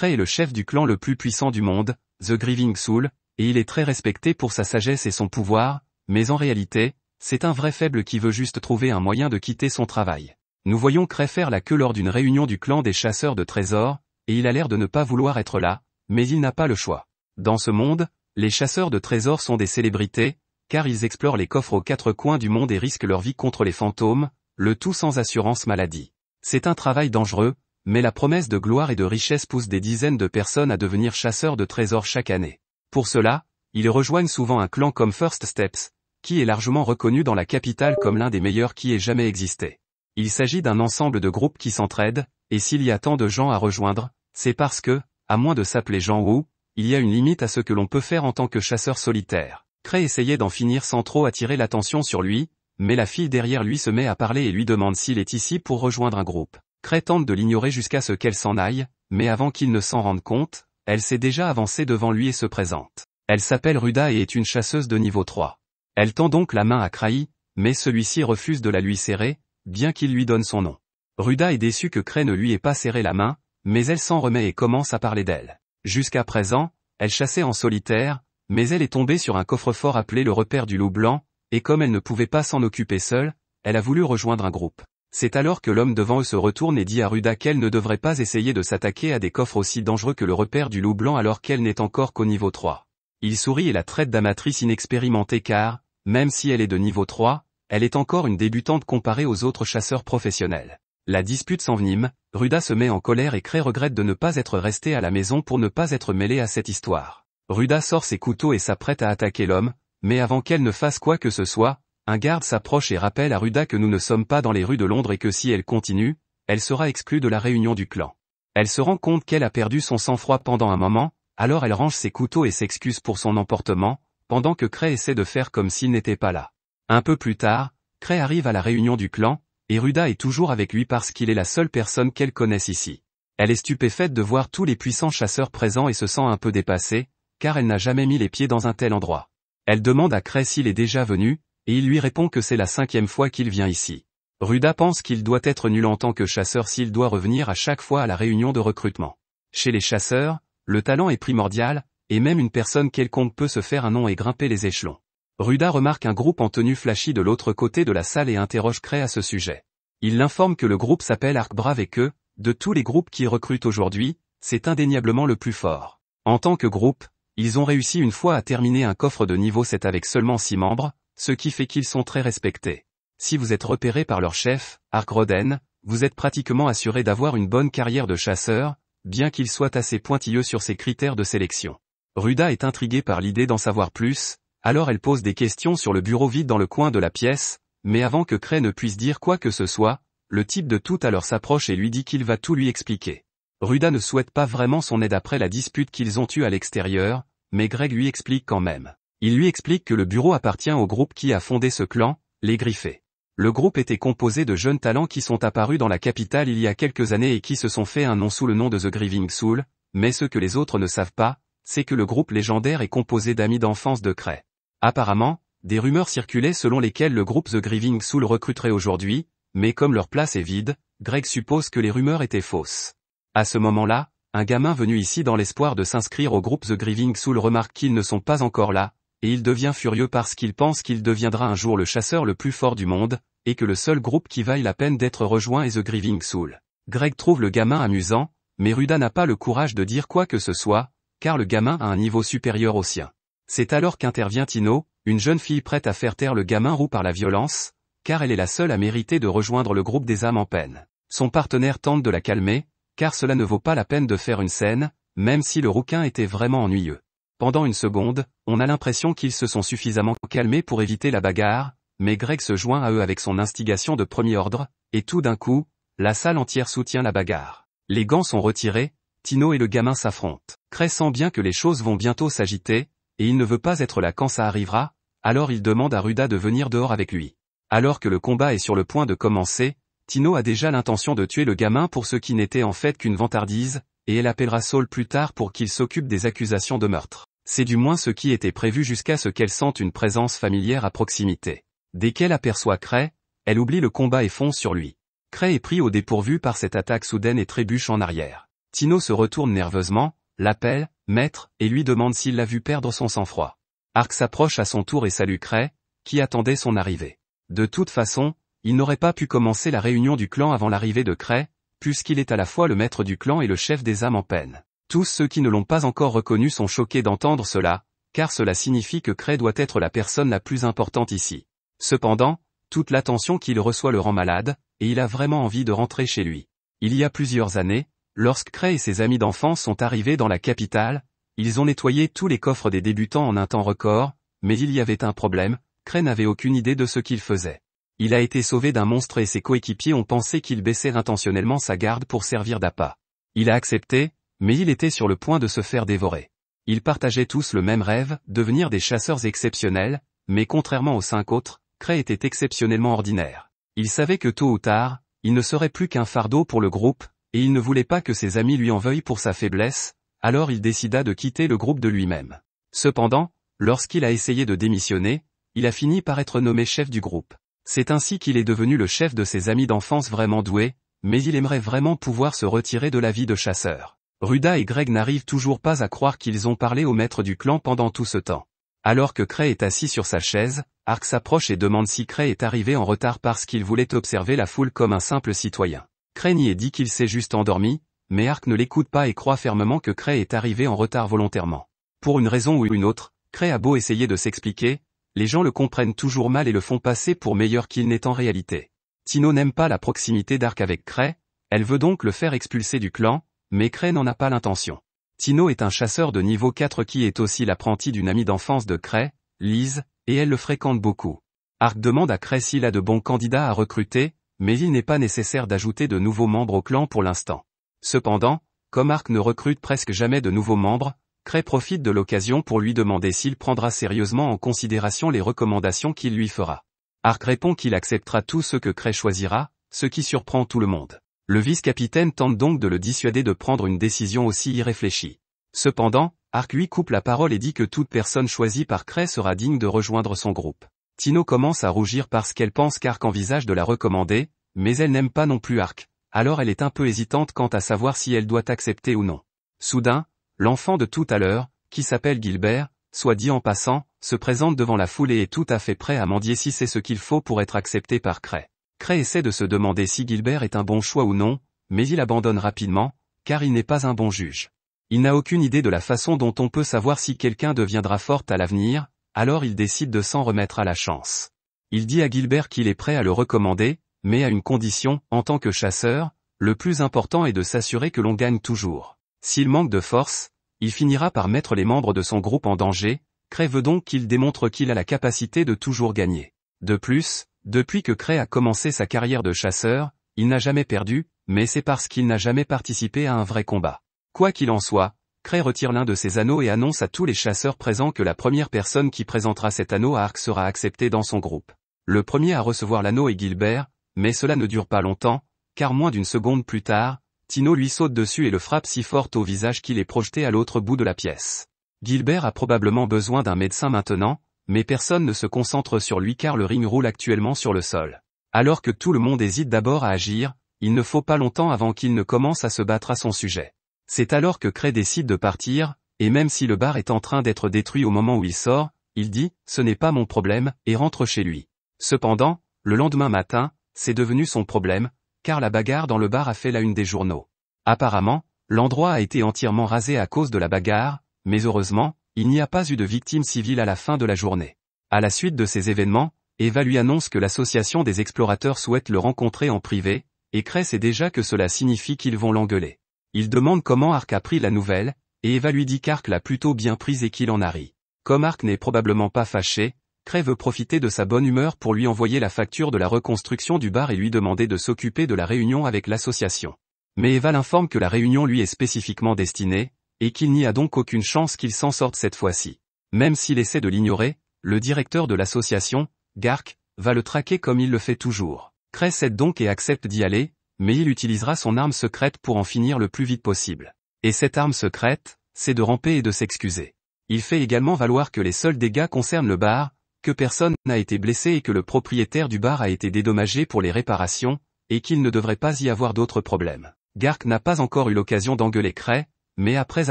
Cray est le chef du clan le plus puissant du monde, The Grieving Soul, et il est très respecté pour sa sagesse et son pouvoir, mais en réalité, c'est un vrai faible qui veut juste trouver un moyen de quitter son travail. Nous voyons Cray faire la queue lors d'une réunion du clan des chasseurs de trésors, et il a l'air de ne pas vouloir être là, mais il n'a pas le choix. Dans ce monde, les chasseurs de trésors sont des célébrités, car ils explorent les coffres aux quatre coins du monde et risquent leur vie contre les fantômes, le tout sans assurance maladie. C'est un travail dangereux, mais la promesse de gloire et de richesse pousse des dizaines de personnes à devenir chasseurs de trésors chaque année. Pour cela, ils rejoignent souvent un clan comme First Steps, qui est largement reconnu dans la capitale comme l'un des meilleurs qui ait jamais existé. Il s'agit d'un ensemble de groupes qui s'entraident, et s'il y a tant de gens à rejoindre, c'est parce que, à moins de s'appeler Jean Wu, il y a une limite à ce que l'on peut faire en tant que chasseur solitaire. Cray essayait d'en finir sans trop attirer l'attention sur lui, mais la fille derrière lui se met à parler et lui demande s'il est ici pour rejoindre un groupe. Cray tente de l'ignorer jusqu'à ce qu'elle s'en aille, mais avant qu'il ne s'en rende compte, elle s'est déjà avancée devant lui et se présente. Elle s'appelle Ruda et est une chasseuse de niveau 3. Elle tend donc la main à Cray, mais celui-ci refuse de la lui serrer, bien qu'il lui donne son nom. Ruda est déçue que Cray ne lui ait pas serré la main, mais elle s'en remet et commence à parler d'elle. Jusqu'à présent, elle chassait en solitaire, mais elle est tombée sur un coffre-fort appelé le repère du loup blanc, et comme elle ne pouvait pas s'en occuper seule, elle a voulu rejoindre un groupe. C'est alors que l'homme devant eux se retourne et dit à Ruda qu'elle ne devrait pas essayer de s'attaquer à des coffres aussi dangereux que le repère du loup blanc alors qu'elle n'est encore qu'au niveau 3. Il sourit et la traite d'amatrice inexpérimentée car, même si elle est de niveau 3, elle est encore une débutante comparée aux autres chasseurs professionnels. La dispute s'envenime, Ruda se met en colère et Cray regrette de ne pas être resté à la maison pour ne pas être mêlé à cette histoire. Ruda sort ses couteaux et s'apprête à attaquer l'homme, mais avant qu'elle ne fasse quoi que ce soit, un garde s'approche et rappelle à Ruda que nous ne sommes pas dans les rues de Londres et que si elle continue, elle sera exclue de la réunion du clan. Elle se rend compte qu'elle a perdu son sang-froid pendant un moment, alors elle range ses couteaux et s'excuse pour son emportement, pendant que Cray essaie de faire comme s'il n'était pas là. Un peu plus tard, Cray arrive à la réunion du clan, et Ruda est toujours avec lui parce qu'il est la seule personne qu'elle connaisse ici. Elle est stupéfaite de voir tous les puissants chasseurs présents et se sent un peu dépassée, car elle n'a jamais mis les pieds dans un tel endroit. Elle demande à Cray s'il est déjà venu, et il lui répond que c'est la 5e fois qu'il vient ici. Ruda pense qu'il doit être nul en tant que chasseur s'il doit revenir à chaque fois à la réunion de recrutement. Chez les chasseurs, le talent est primordial, et même une personne quelconque peut se faire un nom et grimper les échelons. Ruda remarque un groupe en tenue flashy de l'autre côté de la salle et interroge Cray à ce sujet. Il l'informe que le groupe s'appelle Arc Brave et que, de tous les groupes qui recrutent aujourd'hui, c'est indéniablement le plus fort. En tant que groupe, ils ont réussi une fois à terminer un coffre de niveau 7 avec seulement 6 membres, ce qui fait qu'ils sont très respectés. Si vous êtes repéré par leur chef, Arc Roden, vous êtes pratiquement assuré d'avoir une bonne carrière de chasseur, bien qu'il soit assez pointilleux sur ses critères de sélection. Ruda est intriguée par l'idée d'en savoir plus, alors elle pose des questions sur le bureau vide dans le coin de la pièce, mais avant que Cray ne puisse dire quoi que ce soit, le type de tout à l'heure s'approche et lui dit qu'il va tout lui expliquer. Ruda ne souhaite pas vraiment son aide après la dispute qu'ils ont eue à l'extérieur, mais Greg lui explique quand même. Il lui explique que le bureau appartient au groupe qui a fondé ce clan, les Griffés. Le groupe était composé de jeunes talents qui sont apparus dans la capitale il y a quelques années et qui se sont fait un nom sous le nom de The Grieving Soul, mais ce que les autres ne savent pas, c'est que le groupe légendaire est composé d'amis d'enfance de Cray. Apparemment, des rumeurs circulaient selon lesquelles le groupe The Grieving Soul recruterait aujourd'hui, mais comme leur place est vide, Greg suppose que les rumeurs étaient fausses. À ce moment-là, un gamin venu ici dans l'espoir de s'inscrire au groupe The Grieving Soul remarque qu'ils ne sont pas encore là, et il devient furieux parce qu'il pense qu'il deviendra un jour le chasseur le plus fort du monde, et que le seul groupe qui vaille la peine d'être rejoint est The Grieving Soul. Greg trouve le gamin amusant, mais Ruda n'a pas le courage de dire quoi que ce soit, car le gamin a un niveau supérieur au sien. C'est alors qu'intervient Tino, une jeune fille prête à faire taire le gamin roux par la violence, car elle est la seule à mériter de rejoindre le groupe des âmes en peine. Son partenaire tente de la calmer, car cela ne vaut pas la peine de faire une scène, même si le rouquin était vraiment ennuyeux. Pendant une seconde, on a l'impression qu'ils se sont suffisamment calmés pour éviter la bagarre, mais Greg se joint à eux avec son instigation de premier ordre, et tout d'un coup, la salle entière soutient la bagarre. Les gants sont retirés, Tino et le gamin s'affrontent. Cray sent bien que les choses vont bientôt s'agiter, et il ne veut pas être là quand ça arrivera, alors il demande à Ruda de venir dehors avec lui. Alors que le combat est sur le point de commencer, Tino a déjà l'intention de tuer le gamin pour ce qui n'était en fait qu'une vantardise, et elle appellera Saul plus tard pour qu'il s'occupe des accusations de meurtre. C'est du moins ce qui était prévu jusqu'à ce qu'elle sente une présence familière à proximité. Dès qu'elle aperçoit Cray, elle oublie le combat et fonce sur lui. Cray est pris au dépourvu par cette attaque soudaine et trébuche en arrière. Tino se retourne nerveusement, l'appelle, maître, et lui demande s'il l'a vu perdre son sang-froid. Ark s'approche à son tour et salue Cray, qui attendait son arrivée. De toute façon, il n'aurait pas pu commencer la réunion du clan avant l'arrivée de Cray, puisqu'il est à la fois le maître du clan et le chef des âmes en peine. Tous ceux qui ne l'ont pas encore reconnu sont choqués d'entendre cela, car cela signifie que Cray doit être la personne la plus importante ici. Cependant, toute l'attention qu'il reçoit le rend malade, et il a vraiment envie de rentrer chez lui. Il y a plusieurs années, lorsque Cray et ses amis d'enfance sont arrivés dans la capitale, ils ont nettoyé tous les coffres des débutants en un temps record, mais il y avait un problème, Cray n'avait aucune idée de ce qu'il faisait. Il a été sauvé d'un monstre et ses coéquipiers ont pensé qu'il baissait intentionnellement sa garde pour servir d'appât. Il a accepté, mais il était sur le point de se faire dévorer. Ils partageaient tous le même rêve, devenir des chasseurs exceptionnels, mais contrairement aux 5 autres, Cray était exceptionnellement ordinaire. Il savait que tôt ou tard, il ne serait plus qu'un fardeau pour le groupe, et il ne voulait pas que ses amis lui en veuillent pour sa faiblesse, alors il décida de quitter le groupe de lui-même. Cependant, lorsqu'il a essayé de démissionner, il a fini par être nommé chef du groupe. C'est ainsi qu'il est devenu le chef de ses amis d'enfance vraiment doués, mais il aimerait vraiment pouvoir se retirer de la vie de chasseur. Ruda et Greg n'arrivent toujours pas à croire qu'ils ont parlé au maître du clan pendant tout ce temps. Alors que Cray est assis sur sa chaise, Ark s'approche et demande si Cray est arrivé en retard parce qu'il voulait observer la foule comme un simple citoyen. Cray nie et dit qu'il s'est juste endormi, mais Ark ne l'écoute pas et croit fermement que Cray est arrivé en retard volontairement. Pour une raison ou une autre, Cray a beau essayer de s'expliquer, les gens le comprennent toujours mal et le font passer pour meilleur qu'il n'est en réalité. Tino n'aime pas la proximité d'Ark avec Cray, elle veut donc le faire expulser du clan, mais Cray n'en a pas l'intention. Tino est un chasseur de niveau 4 qui est aussi l'apprenti d'une amie d'enfance de Cray, Liz, et elle le fréquente beaucoup. Ark demande à Cray s'il a de bons candidats à recruter, mais il n'est pas nécessaire d'ajouter de nouveaux membres au clan pour l'instant. Cependant, comme Ark ne recrute presque jamais de nouveaux membres, Cray profite de l'occasion pour lui demander s'il prendra sérieusement en considération les recommandations qu'il lui fera. Ark répond qu'il acceptera tout ce que Cray choisira, ce qui surprend tout le monde. Le vice-capitaine tente donc de le dissuader de prendre une décision aussi irréfléchie. Cependant, Ark lui coupe la parole et dit que toute personne choisie par Cray sera digne de rejoindre son groupe. Tino commence à rougir parce qu'elle pense qu'Ark envisage de la recommander, mais elle n'aime pas non plus Ark, alors elle est un peu hésitante quant à savoir si elle doit accepter ou non. Soudain, l'enfant de tout à l'heure, qui s'appelle Gilbert, soit dit en passant, se présente devant la foule et est tout à fait prêt à mendier si c'est ce qu'il faut pour être accepté par Cray. Cray essaie de se demander si Gilbert est un bon choix ou non, mais il abandonne rapidement, car il n'est pas un bon juge. Il n'a aucune idée de la façon dont on peut savoir si quelqu'un deviendra fort à l'avenir, alors il décide de s'en remettre à la chance. Il dit à Gilbert qu'il est prêt à le recommander, mais à une condition, en tant que chasseur, le plus important est de s'assurer que l'on gagne toujours. S'il manque de force, il finira par mettre les membres de son groupe en danger, Cray veut donc qu'il démontre qu'il a la capacité de toujours gagner. De plus, depuis que Cray a commencé sa carrière de chasseur, il n'a jamais perdu, mais c'est parce qu'il n'a jamais participé à un vrai combat. Quoi qu'il en soit, Cray retire l'un de ses anneaux et annonce à tous les chasseurs présents que la première personne qui présentera cet anneau à Ark sera acceptée dans son groupe. Le premier à recevoir l'anneau est Gilbert, mais cela ne dure pas longtemps, car moins d'une seconde plus tard, Tino lui saute dessus et le frappe si fort au visage qu'il est projeté à l'autre bout de la pièce. Gilbert a probablement besoin d'un médecin maintenant, mais personne ne se concentre sur lui car le ring roule actuellement sur le sol. Alors que tout le monde hésite d'abord à agir, il ne faut pas longtemps avant qu'il ne commence à se battre à son sujet. C'est alors que Cray décide de partir, et même si le bar est en train d'être détruit au moment où il sort, il dit « ce n'est pas mon problème » et rentre chez lui. Cependant, le lendemain matin, c'est devenu son problème, car la bagarre dans le bar a fait la une des journaux. Apparemment, l'endroit a été entièrement rasé à cause de la bagarre, mais heureusement, il n'y a pas eu de victimes civiles à la fin de la journée. À la suite de ces événements, Eva lui annonce que l'association des explorateurs souhaite le rencontrer en privé, et Cray sait déjà que cela signifie qu'ils vont l'engueuler. Il demande comment Ark a pris la nouvelle, et Eva lui dit qu'Ark l'a plutôt bien prise et qu'il en a ri. Comme Ark n'est probablement pas fâché, Cray veut profiter de sa bonne humeur pour lui envoyer la facture de la reconstruction du bar et lui demander de s'occuper de la réunion avec l'association. Mais Eva l'informe que la réunion lui est spécifiquement destinée, et qu'il n'y a donc aucune chance qu'il s'en sorte cette fois-ci. Même s'il essaie de l'ignorer, le directeur de l'association, Gark, va le traquer comme il le fait toujours. Cray cède donc et accepte d'y aller, mais il utilisera son arme secrète pour en finir le plus vite possible. Et cette arme secrète, c'est de ramper et de s'excuser. Il fait également valoir que les seuls dégâts concernent le bar, que personne n'a été blessé et que le propriétaire du bar a été dédommagé pour les réparations, et qu'il ne devrait pas y avoir d'autres problèmes. Gark n'a pas encore eu l'occasion d'engueuler Cray, mais après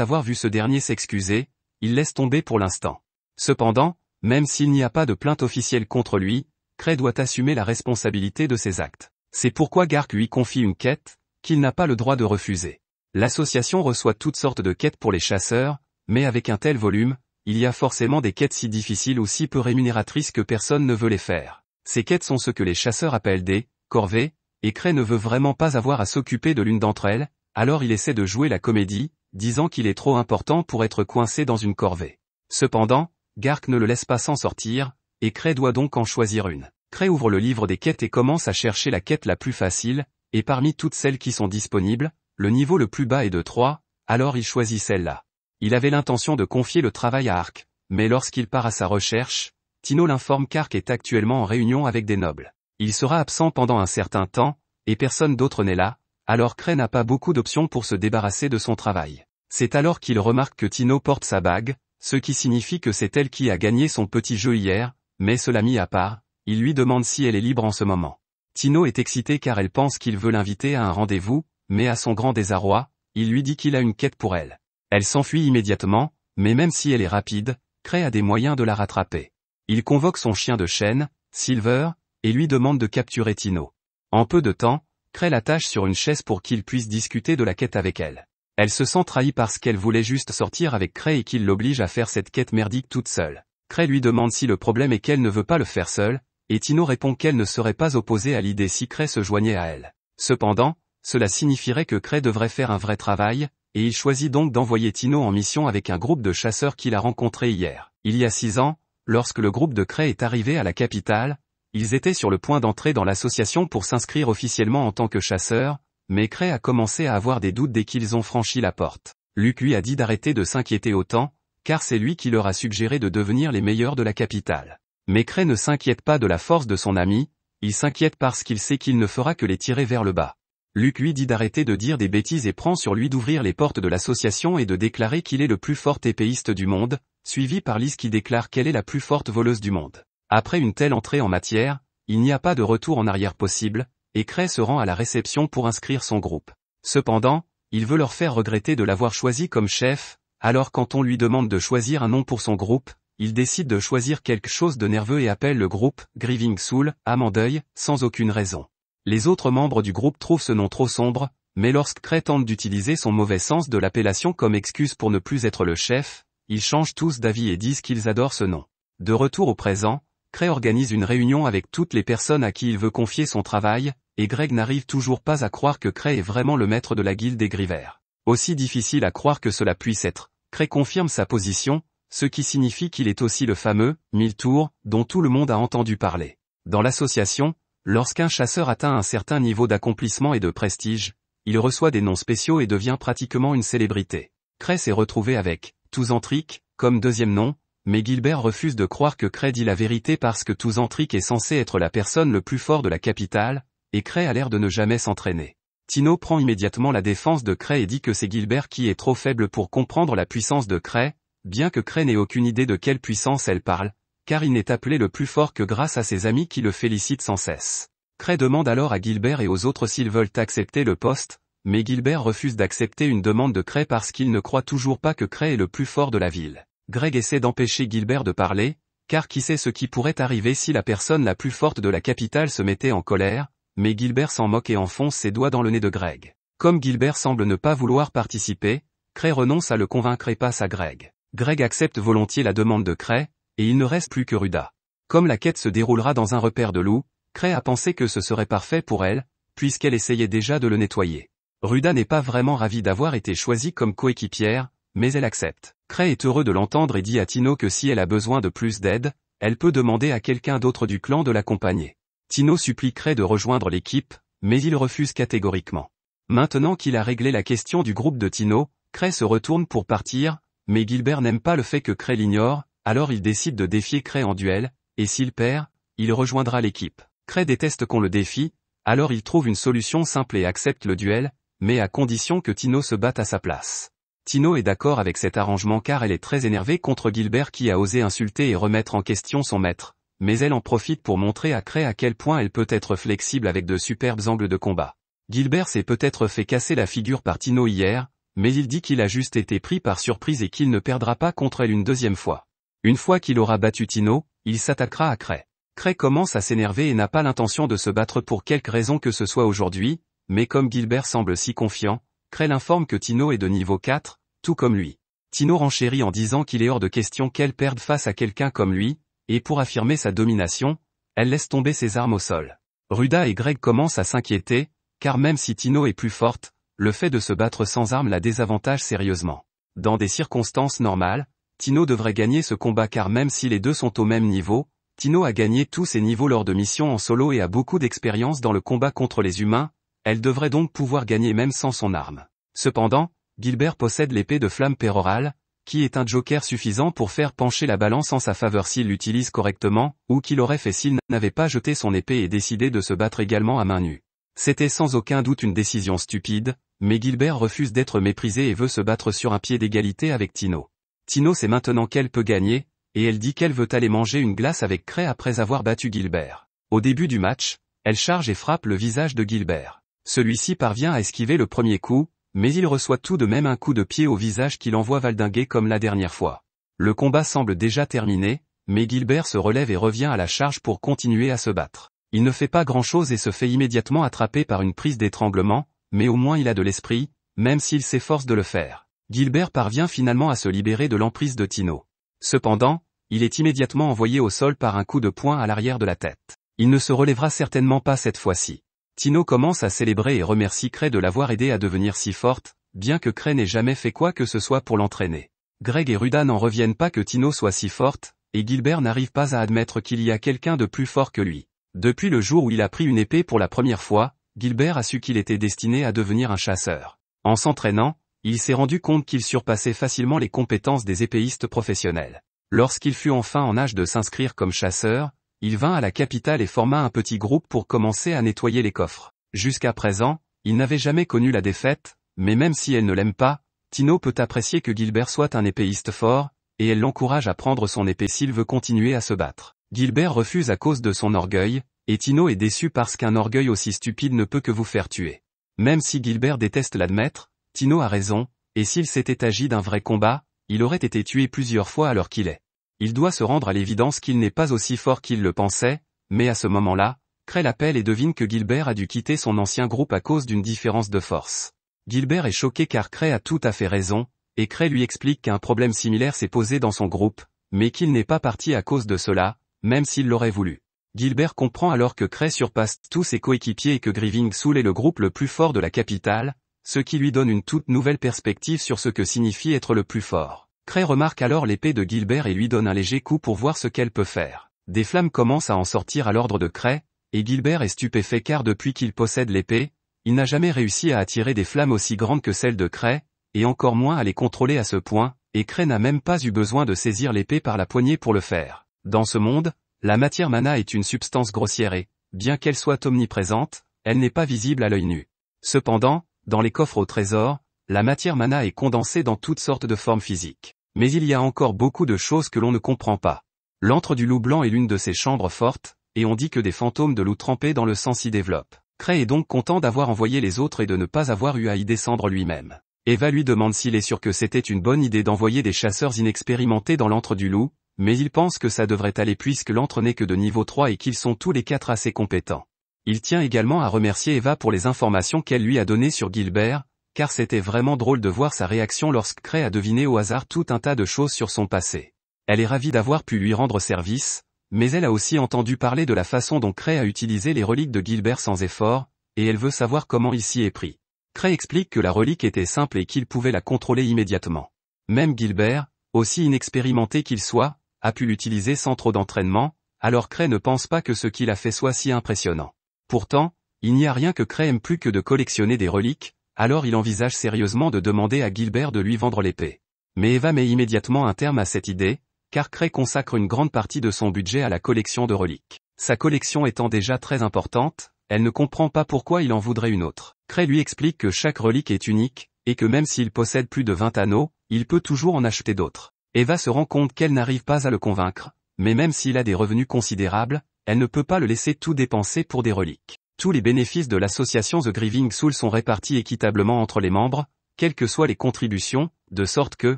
avoir vu ce dernier s'excuser, il laisse tomber pour l'instant. Cependant, même s'il n'y a pas de plainte officielle contre lui, Cray doit assumer la responsabilité de ses actes. C'est pourquoi Gark lui confie une quête, qu'il n'a pas le droit de refuser. L'association reçoit toutes sortes de quêtes pour les chasseurs, mais avec un tel volume, il y a forcément des quêtes si difficiles ou si peu rémunératrices que personne ne veut les faire. Ces quêtes sont ce que les chasseurs appellent des corvées, et Cray ne veut vraiment pas avoir à s'occuper de l'une d'entre elles, alors il essaie de jouer la comédie, disant qu'il est trop important pour être coincé dans une corvée. Cependant, Gark ne le laisse pas s'en sortir, et Cray doit donc en choisir une. Cray ouvre le livre des quêtes et commence à chercher la quête la plus facile, et parmi toutes celles qui sont disponibles, le niveau le plus bas est de 3, alors il choisit celle-là. Il avait l'intention de confier le travail à Ark, mais lorsqu'il part à sa recherche, Tino l'informe qu'Ark est actuellement en réunion avec des nobles. Il sera absent pendant un certain temps, et personne d'autre n'est là, alors Cray n'a pas beaucoup d'options pour se débarrasser de son travail. C'est alors qu'il remarque que Tino porte sa bague, ce qui signifie que c'est elle qui a gagné son petit jeu hier, mais cela mis à part, il lui demande si elle est libre en ce moment. Tino est excité car elle pense qu'il veut l'inviter à un rendez-vous, mais à son grand désarroi, il lui dit qu'il a une quête pour elle. Elle s'enfuit immédiatement, mais même si elle est rapide, Cray a des moyens de la rattraper. Il convoque son chien de chaîne, Silver, et lui demande de capturer Tino. En peu de temps, Cray l'attache sur une chaise pour qu'il puisse discuter de la quête avec elle. Elle se sent trahie parce qu'elle voulait juste sortir avec Cray et qu'il l'oblige à faire cette quête merdique toute seule. Cray lui demande si le problème est qu'elle ne veut pas le faire seule, et Tino répond qu'elle ne serait pas opposée à l'idée si Cray se joignait à elle. Cependant, cela signifierait que Cray devrait faire un vrai travail, et il choisit donc d'envoyer Tino en mission avec un groupe de chasseurs qu'il a rencontré hier. Il y a 6 ans, lorsque le groupe de Cray est arrivé à la capitale, ils étaient sur le point d'entrer dans l'association pour s'inscrire officiellement en tant que chasseurs, mais Cray a commencé à avoir des doutes dès qu'ils ont franchi la porte. Luke lui a dit d'arrêter de s'inquiéter autant, car c'est lui qui leur a suggéré de devenir les meilleurs de la capitale. Mais Cray ne s'inquiète pas de la force de son ami, il s'inquiète parce qu'il sait qu'il ne fera que les tirer vers le bas. Luke lui dit d'arrêter de dire des bêtises et prend sur lui d'ouvrir les portes de l'association et de déclarer qu'il est le plus fort épéiste du monde, suivi par Liz qui déclare qu'elle est la plus forte voleuse du monde. Après une telle entrée en matière, il n'y a pas de retour en arrière possible, et Cray se rend à la réception pour inscrire son groupe. Cependant, il veut leur faire regretter de l'avoir choisi comme chef, alors quand on lui demande de choisir un nom pour son groupe, il décide de choisir quelque chose de nerveux et appelle le groupe Grieving Soul, âme en deuil, sans aucune raison. Les autres membres du groupe trouvent ce nom trop sombre, mais lorsque Cray tente d'utiliser son mauvais sens de l'appellation comme excuse pour ne plus être le chef, ils changent tous d'avis et disent qu'ils adorent ce nom. De retour au présent, Cray organise une réunion avec toutes les personnes à qui il veut confier son travail, et Greg n'arrive toujours pas à croire que Cray est vraiment le maître de la guilde des Grievers. Aussi difficile à croire que cela puisse être, Cray confirme sa position, ce qui signifie qu'il est aussi le fameux « 1000 tours » dont tout le monde a entendu parler. Dans l'association, lorsqu'un chasseur atteint un certain niveau d'accomplissement et de prestige, il reçoit des noms spéciaux et devient pratiquement une célébrité. Cray s'est retrouvé avec « Touzantric » comme deuxième nom, mais Gilbert refuse de croire que Cray dit la vérité parce que Touzantric est censé être la personne le plus fort de la capitale, et Cray a l'air de ne jamais s'entraîner. Tino prend immédiatement la défense de Cray et dit que c'est Gilbert qui est trop faible pour comprendre la puissance de Cray, bien que Cray n'ait aucune idée de quelle puissance elle parle, car il n'est appelé le plus fort que grâce à ses amis qui le félicitent sans cesse. Cray demande alors à Gilbert et aux autres s'ils veulent accepter le poste, mais Gilbert refuse d'accepter une demande de Cray parce qu'il ne croit toujours pas que Cray est le plus fort de la ville. Greg essaie d'empêcher Gilbert de parler, car qui sait ce qui pourrait arriver si la personne la plus forte de la capitale se mettait en colère, mais Gilbert s'en moque et enfonce ses doigts dans le nez de Greg. Comme Gilbert semble ne pas vouloir participer, Cray renonce à le convaincre et passe à Greg. Greg accepte volontiers la demande de Cray, et il ne reste plus que Ruda. Comme la quête se déroulera dans un repère de loups, Cray a pensé que ce serait parfait pour elle, puisqu'elle essayait déjà de le nettoyer. Ruda n'est pas vraiment ravie d'avoir été choisie comme coéquipière, mais elle accepte. Cray est heureux de l'entendre et dit à Tino que si elle a besoin de plus d'aide, elle peut demander à quelqu'un d'autre du clan de l'accompagner. Tino supplie Cray de rejoindre l'équipe, mais il refuse catégoriquement. Maintenant qu'il a réglé la question du groupe de Tino, Cray se retourne pour partir, mais Gilbert n'aime pas le fait que Cray l'ignore, alors il décide de défier Cray en duel, et s'il perd, il rejoindra l'équipe. Cray déteste qu'on le défie, alors il trouve une solution simple et accepte le duel, mais à condition que Tino se batte à sa place. Tino est d'accord avec cet arrangement car elle est très énervée contre Gilbert qui a osé insulter et remettre en question son maître, mais elle en profite pour montrer à Cray à quel point elle peut être flexible avec de superbes angles de combat. Gilbert s'est peut-être fait casser la figure par Tino hier, mais il dit qu'il a juste été pris par surprise et qu'il ne perdra pas contre elle une deuxième fois. Une fois qu'il aura battu Tino, il s'attaquera à Cray. Cray commence à s'énerver et n'a pas l'intention de se battre pour quelque raison que ce soit aujourd'hui, mais comme Gilbert semble si confiant, Cray l'informe que Tino est de niveau 4, tout comme lui. Tino renchérit en disant qu'il est hors de question qu'elle perde face à quelqu'un comme lui, et pour affirmer sa domination, elle laisse tomber ses armes au sol. Ruda et Greg commencent à s'inquiéter, car même si Tino est plus forte, le fait de se battre sans armes la désavantage sérieusement. Dans des circonstances normales, Tino devrait gagner ce combat car même si les deux sont au même niveau, Tino a gagné tous ses niveaux lors de missions en solo et a beaucoup d'expérience dans le combat contre les humains, elle devrait donc pouvoir gagner même sans son arme. Cependant, Gilbert possède l'épée de flamme pérorale, qui est un joker suffisant pour faire pencher la balance en sa faveur s'il l'utilise correctement, ou qu'il aurait fait s'il n'avait pas jeté son épée et décidé de se battre également à main nue. C'était sans aucun doute une décision stupide, mais Gilbert refuse d'être méprisé et veut se battre sur un pied d'égalité avec Tino. Tino sait maintenant qu'elle peut gagner, et elle dit qu'elle veut aller manger une glace avec Cray après avoir battu Gilbert. Au début du match, elle charge et frappe le visage de Gilbert. Celui-ci parvient à esquiver le premier coup, mais il reçoit tout de même un coup de pied au visage qui l'envoie valdinguer comme la dernière fois. Le combat semble déjà terminé, mais Gilbert se relève et revient à la charge pour continuer à se battre. Il ne fait pas grand-chose et se fait immédiatement attraper par une prise d'étranglement, mais au moins il a de l'esprit, même s'il s'efforce de le faire. Gilbert parvient finalement à se libérer de l'emprise de Tino. Cependant, il est immédiatement envoyé au sol par un coup de poing à l'arrière de la tête. Il ne se relèvera certainement pas cette fois-ci. Tino commence à célébrer et remercie Cray de l'avoir aidé à devenir si forte, bien que Cray n'ait jamais fait quoi que ce soit pour l'entraîner. Greg et Ruda n'en reviennent pas que Tino soit si forte, et Gilbert n'arrive pas à admettre qu'il y a quelqu'un de plus fort que lui. Depuis le jour où il a pris une épée pour la première fois, Gilbert a su qu'il était destiné à devenir un chasseur. En s'entraînant, il s'est rendu compte qu'il surpassait facilement les compétences des épéistes professionnels. Lorsqu'il fut enfin en âge de s'inscrire comme chasseur, il vint à la capitale et forma un petit groupe pour commencer à nettoyer les coffres. Jusqu'à présent, il n'avait jamais connu la défaite, mais même si elle ne l'aime pas, Tino peut apprécier que Gilbert soit un épéiste fort, et elle l'encourage à prendre son épée s'il veut continuer à se battre. Gilbert refuse à cause de son orgueil, et Tino est déçu parce qu'un orgueil aussi stupide ne peut que vous faire tuer. Même si Gilbert déteste l'admettre, Tino a raison, et s'il s'était agi d'un vrai combat, il aurait été tué plusieurs fois à l'heure qu'il est. Il doit se rendre à l'évidence qu'il n'est pas aussi fort qu'il le pensait, mais à ce moment-là, Cray l'appelle et devine que Gilbert a dû quitter son ancien groupe à cause d'une différence de force. Gilbert est choqué car Cray a tout à fait raison, et Cray lui explique qu'un problème similaire s'est posé dans son groupe, mais qu'il n'est pas parti à cause de cela, même s'il l'aurait voulu. Gilbert comprend alors que Cray surpasse tous ses coéquipiers et que Grieving Soul est le groupe le plus fort de la capitale, ce qui lui donne une toute nouvelle perspective sur ce que signifie être le plus fort. Cray remarque alors l'épée de Gilbert et lui donne un léger coup pour voir ce qu'elle peut faire. Des flammes commencent à en sortir à l'ordre de Cray, et Gilbert est stupéfait car depuis qu'il possède l'épée, il n'a jamais réussi à attirer des flammes aussi grandes que celles de Cray, et encore moins à les contrôler à ce point, et Cray n'a même pas eu besoin de saisir l'épée par la poignée pour le faire. Dans ce monde, la matière mana est une substance grossière et, bien qu'elle soit omniprésente, elle n'est pas visible à l'œil nu. Cependant, dans les coffres au trésor, la matière mana est condensée dans toutes sortes de formes physiques. Mais il y a encore beaucoup de choses que l'on ne comprend pas. L'antre du loup blanc est l'une de ces chambres fortes, et on dit que des fantômes de loup trempés dans le sang s'y développent. Cray est donc content d'avoir envoyé les autres et de ne pas avoir eu à y descendre lui-même. Eva lui demande s'il est sûr que c'était une bonne idée d'envoyer des chasseurs inexpérimentés dans l'antre du loup, mais il pense que ça devrait aller puisque l'antre n'est que de niveau 3 et qu'ils sont tous les 4 assez compétents. Il tient également à remercier Eva pour les informations qu'elle lui a données sur Gilbert, car c'était vraiment drôle de voir sa réaction lorsque Cray a deviné au hasard tout un tas de choses sur son passé. Elle est ravie d'avoir pu lui rendre service, mais elle a aussi entendu parler de la façon dont Cray a utilisé les reliques de Gilbert sans effort, et elle veut savoir comment il s'y est pris. Cray explique que la relique était simple et qu'il pouvait la contrôler immédiatement. Même Gilbert, aussi inexpérimenté qu'il soit, a pu l'utiliser sans trop d'entraînement, alors Cray ne pense pas que ce qu'il a fait soit si impressionnant. Pourtant, il n'y a rien que Cray aime plus que de collectionner des reliques, alors il envisage sérieusement de demander à Gilbert de lui vendre l'épée. Mais Eva met immédiatement un terme à cette idée, car Cray consacre une grande partie de son budget à la collection de reliques. Sa collection étant déjà très importante, elle ne comprend pas pourquoi il en voudrait une autre. Cray lui explique que chaque relique est unique, et que même s'il possède plus de 20 anneaux, il peut toujours en acheter d'autres. Eva se rend compte qu'elle n'arrive pas à le convaincre, mais même s'il a des revenus considérables, elle ne peut pas le laisser tout dépenser pour des reliques. Tous les bénéfices de l'association The Grieving Soul sont répartis équitablement entre les membres, quelles que soient les contributions, de sorte que,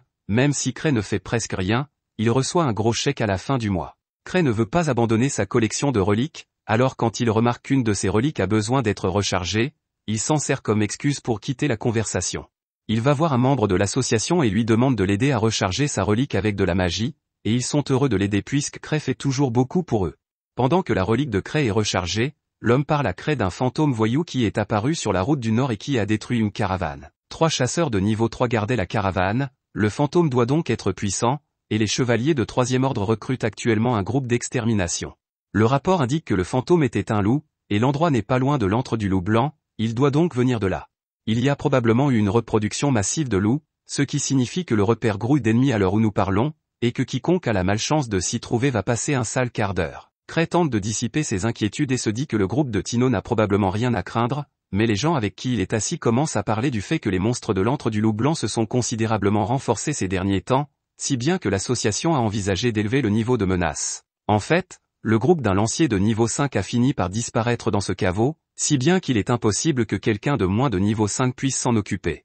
même si Cray ne fait presque rien, il reçoit un gros chèque à la fin du mois. Cray ne veut pas abandonner sa collection de reliques, alors quand il remarque qu'une de ses reliques a besoin d'être rechargée, il s'en sert comme excuse pour quitter la conversation. Il va voir un membre de l'association et lui demande de l'aider à recharger sa relique avec de la magie, et ils sont heureux de l'aider puisque Cray fait toujours beaucoup pour eux. Pendant que la relique de Cray est rechargée, l'homme parle à Cray d'un fantôme voyou qui est apparu sur la route du Nord et qui a détruit une caravane. 3 chasseurs de niveau 3 gardaient la caravane, le fantôme doit donc être puissant, et les chevaliers de 3e ordre recrutent actuellement un groupe d'extermination. Le rapport indique que le fantôme était un loup, et l'endroit n'est pas loin de l'antre du loup blanc, il doit donc venir de là. Il y a probablement eu une reproduction massive de loups, ce qui signifie que le repère grouille d'ennemis à l'heure où nous parlons, et que quiconque a la malchance de s'y trouver va passer un sale quart d'heure. Cray tente de dissiper ses inquiétudes et se dit que le groupe de Tino n'a probablement rien à craindre, mais les gens avec qui il est assis commencent à parler du fait que les monstres de l'antre du loup blanc se sont considérablement renforcés ces derniers temps, si bien que l'association a envisagé d'élever le niveau de menace. En fait, le groupe d'un lancier de niveau 5 a fini par disparaître dans ce caveau, si bien qu'il est impossible que quelqu'un de moins de niveau 5 puisse s'en occuper.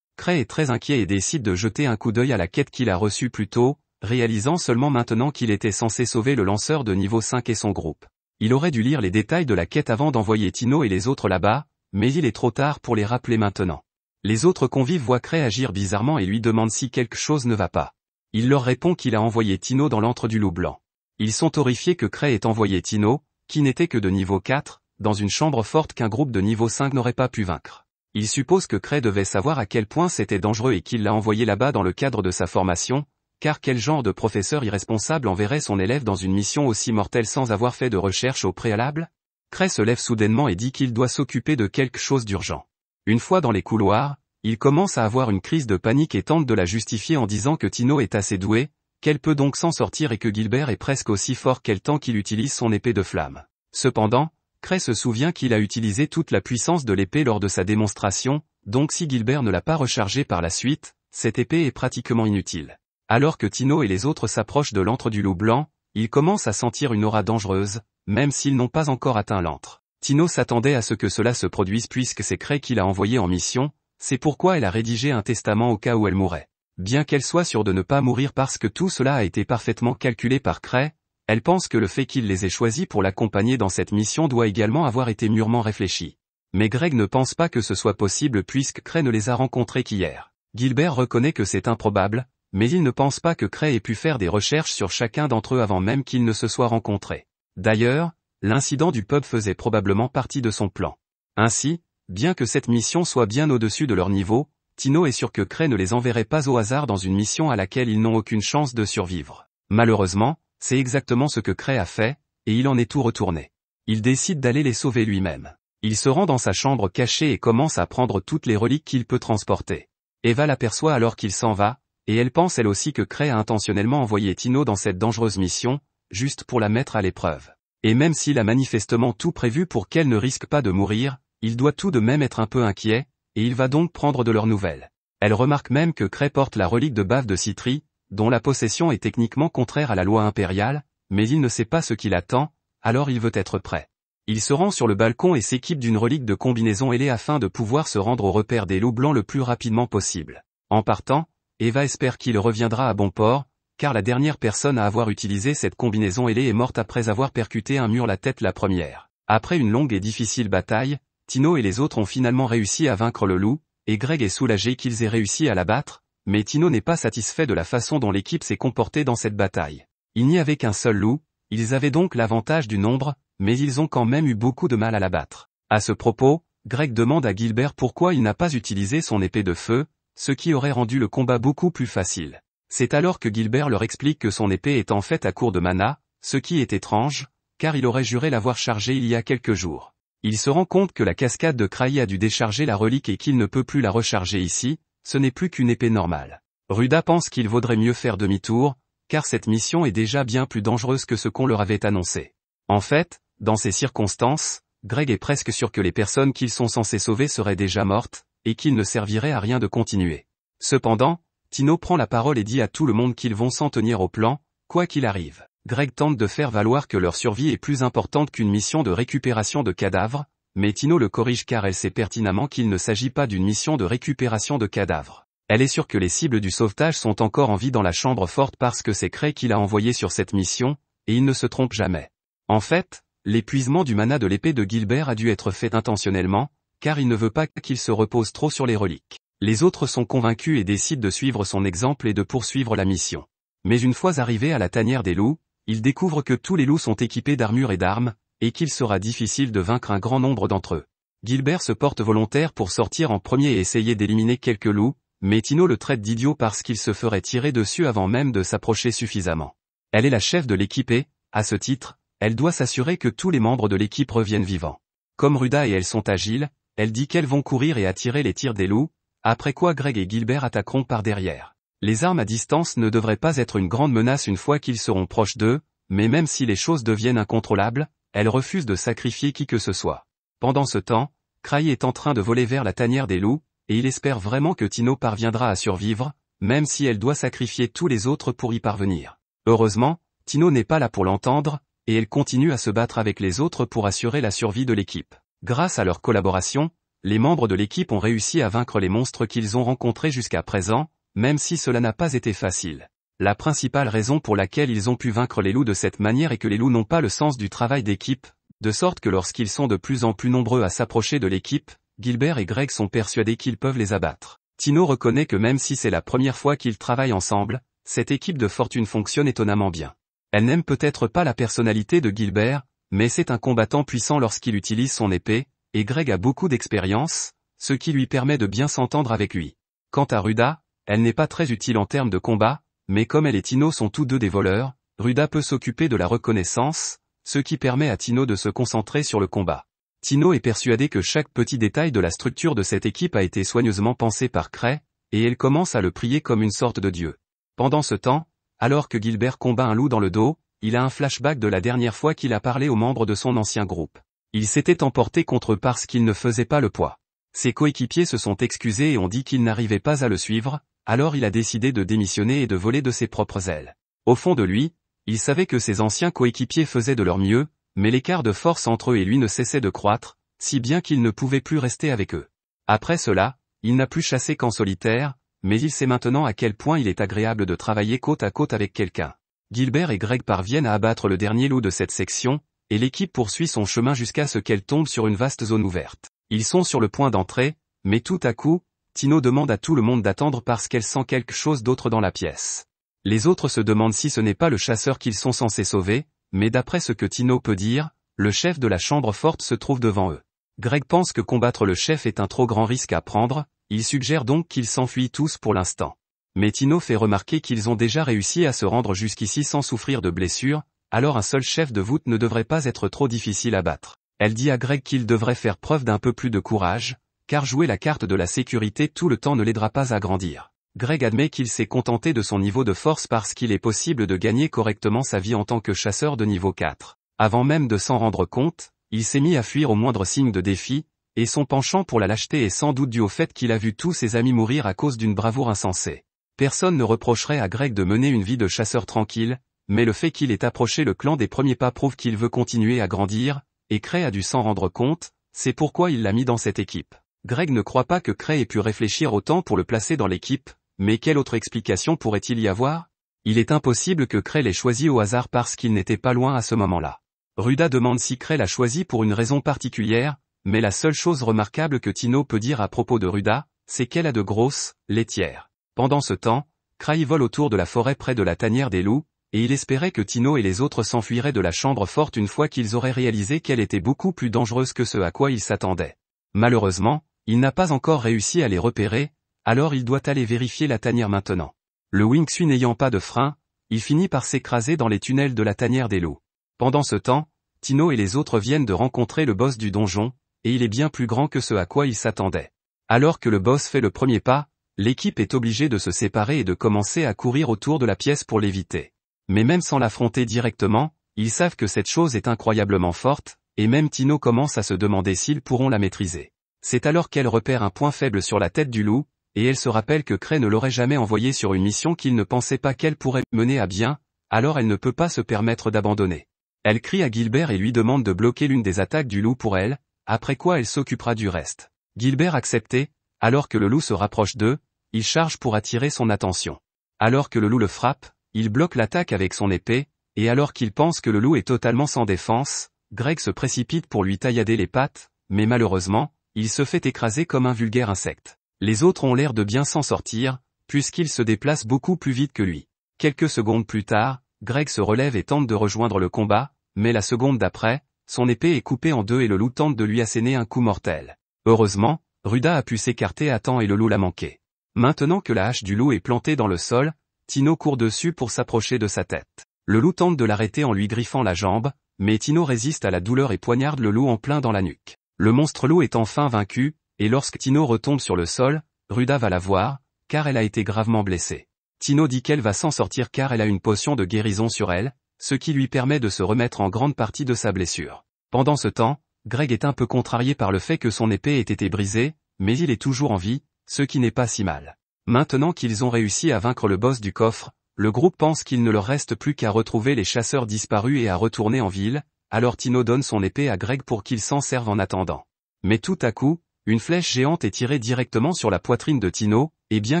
Cray est très inquiet et décide de jeter un coup d'œil à la quête qu'il a reçue plus tôt, réalisant seulement maintenant qu'il était censé sauver le lanceur de niveau 5 et son groupe. Il aurait dû lire les détails de la quête avant d'envoyer Tino et les autres là-bas, mais il est trop tard pour les rappeler maintenant. Les autres convives voient Cray agir bizarrement et lui demandent si quelque chose ne va pas. Il leur répond qu'il a envoyé Tino dans l'antre du loup blanc. Ils sont horrifiés que Cray ait envoyé Tino, qui n'était que de niveau 4, dans une chambre forte qu'un groupe de niveau 5 n'aurait pas pu vaincre. Ils supposent que Cray devait savoir à quel point c'était dangereux et qu'il l'a envoyé là-bas dans le cadre de sa formation, car quel genre de professeur irresponsable enverrait son élève dans une mission aussi mortelle sans avoir fait de recherche au préalable? Cray se lève soudainement et dit qu'il doit s'occuper de quelque chose d'urgent. Une fois dans les couloirs, il commence à avoir une crise de panique et tente de la justifier en disant que Tino est assez douée, qu'elle peut donc s'en sortir et que Gilbert est presque aussi fort qu'elle tant qu'il utilise son épée de flamme. Cependant, Cray se souvient qu'il a utilisé toute la puissance de l'épée lors de sa démonstration, donc si Gilbert ne l'a pas rechargée par la suite, cette épée est pratiquement inutile. Alors que Tino et les autres s'approchent de l'antre du loup blanc, ils commencent à sentir une aura dangereuse, même s'ils n'ont pas encore atteint l'antre. Tino s'attendait à ce que cela se produise puisque c'est Cray qui l'a envoyée en mission, c'est pourquoi elle a rédigé un testament au cas où elle mourrait. Bien qu'elle soit sûre de ne pas mourir parce que tout cela a été parfaitement calculé par Cray, elle pense que le fait qu'il les ait choisis pour l'accompagner dans cette mission doit également avoir été mûrement réfléchi. Mais Greg ne pense pas que ce soit possible puisque Cray ne les a rencontrés qu'hier. Gilbert reconnaît que c'est improbable, mais il ne pense pas que Cray ait pu faire des recherches sur chacun d'entre eux avant même qu'ils ne se soient rencontrés. D'ailleurs, l'incident du pub faisait probablement partie de son plan. Ainsi, bien que cette mission soit bien au-dessus de leur niveau, Tino est sûr que Cray ne les enverrait pas au hasard dans une mission à laquelle ils n'ont aucune chance de survivre. Malheureusement, c'est exactement ce que Cray a fait, et il en est tout retourné. Il décide d'aller les sauver lui-même. Il se rend dans sa chambre cachée et commence à prendre toutes les reliques qu'il peut transporter. Eva l'aperçoit alors qu'il s'en va, et elle pense elle aussi que Cray a intentionnellement envoyé Tino dans cette dangereuse mission, juste pour la mettre à l'épreuve. Et même s'il a manifestement tout prévu pour qu'elle ne risque pas de mourir, il doit tout de même être un peu inquiet, et il va donc prendre de leurs nouvelles. Elle remarque même que Cray porte la relique de bave de Citri, dont la possession est techniquement contraire à la loi impériale, mais il ne sait pas ce qu'il attend, alors il veut être prêt. Il se rend sur le balcon et s'équipe d'une relique de combinaison ailée afin de pouvoir se rendre au repère des loups blancs le plus rapidement possible. En partant, Eva espère qu'il reviendra à bon port, car la dernière personne à avoir utilisé cette combinaison ailée est morte après avoir percuté un mur la tête la première. Après une longue et difficile bataille, Tino et les autres ont finalement réussi à vaincre le loup, et Greg est soulagé qu'ils aient réussi à l'abattre, mais Tino n'est pas satisfait de la façon dont l'équipe s'est comportée dans cette bataille. Il n'y avait qu'un seul loup, ils avaient donc l'avantage du nombre, mais ils ont quand même eu beaucoup de mal à l'abattre. À ce propos, Greg demande à Gilbert pourquoi il n'a pas utilisé son épée de feu, ce qui aurait rendu le combat beaucoup plus facile. C'est alors que Gilbert leur explique que son épée est en fait à court de mana, ce qui est étrange, car il aurait juré l'avoir chargée il y a quelques jours. Il se rend compte que la cascade de Kraï a dû décharger la relique et qu'il ne peut plus la recharger ici, ce n'est plus qu'une épée normale. Ruda pense qu'il vaudrait mieux faire demi-tour, car cette mission est déjà bien plus dangereuse que ce qu'on leur avait annoncé. En fait, dans ces circonstances, Greg est presque sûr que les personnes qu'ils sont censés sauver seraient déjà mortes, et qu'il ne servirait à rien de continuer. Cependant, Tino prend la parole et dit à tout le monde qu'ils vont s'en tenir au plan, quoi qu'il arrive. Greg tente de faire valoir que leur survie est plus importante qu'une mission de récupération de cadavres, mais Tino le corrige car elle sait pertinemment qu'il ne s'agit pas d'une mission de récupération de cadavres. Elle est sûre que les cibles du sauvetage sont encore en vie dans la chambre forte parce que c'est Cray qui l'a envoyé sur cette mission, et il ne se trompe jamais. En fait, l'épuisement du mana de l'épée de Gilbert a dû être fait intentionnellement, car il ne veut pas qu'il se repose trop sur les reliques. Les autres sont convaincus et décident de suivre son exemple et de poursuivre la mission. Mais une fois arrivés à la tanière des loups, ils découvrent que tous les loups sont équipés d'armure et d'armes, et qu'il sera difficile de vaincre un grand nombre d'entre eux. Gilbert se porte volontaire pour sortir en premier et essayer d'éliminer quelques loups, mais Tino le traite d'idiot parce qu'il se ferait tirer dessus avant même de s'approcher suffisamment. Elle est la chef de l'équipe et, à ce titre, elle doit s'assurer que tous les membres de l'équipe reviennent vivants. Comme Ruda et elle sont agiles, elle dit qu'elles vont courir et attirer les tirs des loups, après quoi Greg et Gilbert attaqueront par derrière. Les armes à distance ne devraient pas être une grande menace une fois qu'ils seront proches d'eux, mais même si les choses deviennent incontrôlables, elle refuse de sacrifier qui que ce soit. Pendant ce temps, Cray est en train de voler vers la tanière des loups, et il espère vraiment que Tino parviendra à survivre, même si elle doit sacrifier tous les autres pour y parvenir. Heureusement, Tino n'est pas là pour l'entendre, et elle continue à se battre avec les autres pour assurer la survie de l'équipe. Grâce à leur collaboration, les membres de l'équipe ont réussi à vaincre les monstres qu'ils ont rencontrés jusqu'à présent, même si cela n'a pas été facile. La principale raison pour laquelle ils ont pu vaincre les loups de cette manière est que les loups n'ont pas le sens du travail d'équipe, de sorte que lorsqu'ils sont de plus en plus nombreux à s'approcher de l'équipe, Gilbert et Greg sont persuadés qu'ils peuvent les abattre. Tino reconnaît que même si c'est la première fois qu'ils travaillent ensemble, cette équipe de fortune fonctionne étonnamment bien. Elle n'aime peut-être pas la personnalité de Gilbert, mais c'est un combattant puissant lorsqu'il utilise son épée, et Greg a beaucoup d'expérience, ce qui lui permet de bien s'entendre avec lui. Quant à Ruda, elle n'est pas très utile en termes de combat, mais comme elle et Tino sont tous deux des voleurs, Ruda peut s'occuper de la reconnaissance, ce qui permet à Tino de se concentrer sur le combat. Tino est persuadé que chaque petit détail de la structure de cette équipe a été soigneusement pensé par Cray, et elle commence à le prier comme une sorte de dieu. Pendant ce temps, alors que Gilbert combat un loup dans le dos, il a un flashback de la dernière fois qu'il a parlé aux membres de son ancien groupe. Il s'était emporté contre eux parce qu'il ne faisait pas le poids. Ses coéquipiers se sont excusés et ont dit qu'ils n'arrivaient pas à le suivre, alors il a décidé de démissionner et de voler de ses propres ailes. Au fond de lui, il savait que ses anciens coéquipiers faisaient de leur mieux, mais l'écart de force entre eux et lui ne cessait de croître, si bien qu'il ne pouvait plus rester avec eux. Après cela, il n'a plus chassé qu'en solitaire, mais il sait maintenant à quel point il est agréable de travailler côte à côte avec quelqu'un. Gilbert et Greg parviennent à abattre le dernier loup de cette section, et l'équipe poursuit son chemin jusqu'à ce qu'elle tombe sur une vaste zone ouverte. Ils sont sur le point d'entrer, mais tout à coup, Tino demande à tout le monde d'attendre parce qu'elle sent quelque chose d'autre dans la pièce. Les autres se demandent si ce n'est pas le chasseur qu'ils sont censés sauver, mais d'après ce que Tino peut dire, le chef de la chambre forte se trouve devant eux. Greg pense que combattre le chef est un trop grand risque à prendre, il suggère donc qu'ils s'enfuient tous pour l'instant. Mais Tino fait remarquer qu'ils ont déjà réussi à se rendre jusqu'ici sans souffrir de blessures, alors un seul chef de voûte ne devrait pas être trop difficile à battre. Elle dit à Greg qu'il devrait faire preuve d'un peu plus de courage, car jouer la carte de la sécurité tout le temps ne l'aidera pas à grandir. Greg admet qu'il s'est contenté de son niveau de force parce qu'il est possible de gagner correctement sa vie en tant que chasseur de niveau 4. Avant même de s'en rendre compte, il s'est mis à fuir au moindre signe de défi, et son penchant pour la lâcheté est sans doute dû au fait qu'il a vu tous ses amis mourir à cause d'une bravoure insensée. Personne ne reprocherait à Greg de mener une vie de chasseur tranquille, mais le fait qu'il ait approché le clan des premiers pas prouve qu'il veut continuer à grandir, et Cray a dû s'en rendre compte, c'est pourquoi il l'a mis dans cette équipe. Greg ne croit pas que Cray ait pu réfléchir autant pour le placer dans l'équipe, mais quelle autre explication pourrait-il y avoir? Il est impossible que Cray l'ait choisi au hasard parce qu'il n'était pas loin à ce moment-là. Ruda demande si Cray l'a choisi pour une raison particulière, mais la seule chose remarquable que Tino peut dire à propos de Ruda, c'est qu'elle a de grosses laitières. Pendant ce temps, Cray vole autour de la forêt près de la tanière des loups, et il espérait que Tino et les autres s'enfuiraient de la chambre forte une fois qu'ils auraient réalisé qu'elle était beaucoup plus dangereuse que ce à quoi ils s'attendaient. Malheureusement, il n'a pas encore réussi à les repérer, alors il doit aller vérifier la tanière maintenant. Le Wingsu n'ayant pas de frein, il finit par s'écraser dans les tunnels de la tanière des loups. Pendant ce temps, Tino et les autres viennent de rencontrer le boss du donjon, et il est bien plus grand que ce à quoi ils s'attendaient. Alors que le boss fait le premier pas, l'équipe est obligée de se séparer et de commencer à courir autour de la pièce pour l'éviter. Mais même sans l'affronter directement, ils savent que cette chose est incroyablement forte, et même Tino commence à se demander s'ils pourront la maîtriser. C'est alors qu'elle repère un point faible sur la tête du loup, et elle se rappelle que Cray ne l'aurait jamais envoyée sur une mission qu'il ne pensait pas qu'elle pourrait mener à bien, alors elle ne peut pas se permettre d'abandonner. Elle crie à Gilbert et lui demande de bloquer l'une des attaques du loup pour elle, après quoi elle s'occupera du reste. Gilbert acceptait, alors que le loup se rapproche d'eux, il charge pour attirer son attention. Alors que le loup le frappe, il bloque l'attaque avec son épée, et alors qu'il pense que le loup est totalement sans défense, Greg se précipite pour lui taillader les pattes, mais malheureusement, il se fait écraser comme un vulgaire insecte. Les autres ont l'air de bien s'en sortir, puisqu'ils se déplacent beaucoup plus vite que lui. Quelques secondes plus tard, Greg se relève et tente de rejoindre le combat, mais la seconde d'après, son épée est coupée en deux et le loup tente de lui asséner un coup mortel. Heureusement, Ruda a pu s'écarter à temps et le loup l'a manqué. Maintenant que la hache du loup est plantée dans le sol, Tino court dessus pour s'approcher de sa tête. Le loup tente de l'arrêter en lui griffant la jambe, mais Tino résiste à la douleur et poignarde le loup en plein dans la nuque. Le monstre loup est enfin vaincu, et lorsque Tino retombe sur le sol, Ruda va la voir, car elle a été gravement blessée. Tino dit qu'elle va s'en sortir car elle a une potion de guérison sur elle, ce qui lui permet de se remettre en grande partie de sa blessure. Pendant ce temps, Greg est un peu contrarié par le fait que son épée ait été brisée, mais il est toujours en vie, ce qui n'est pas si mal. Maintenant qu'ils ont réussi à vaincre le boss du coffre, le groupe pense qu'il ne leur reste plus qu'à retrouver les chasseurs disparus et à retourner en ville, alors Tino donne son épée à Greg pour qu'il s'en serve en attendant. Mais tout à coup, une flèche géante est tirée directement sur la poitrine de Tino, et bien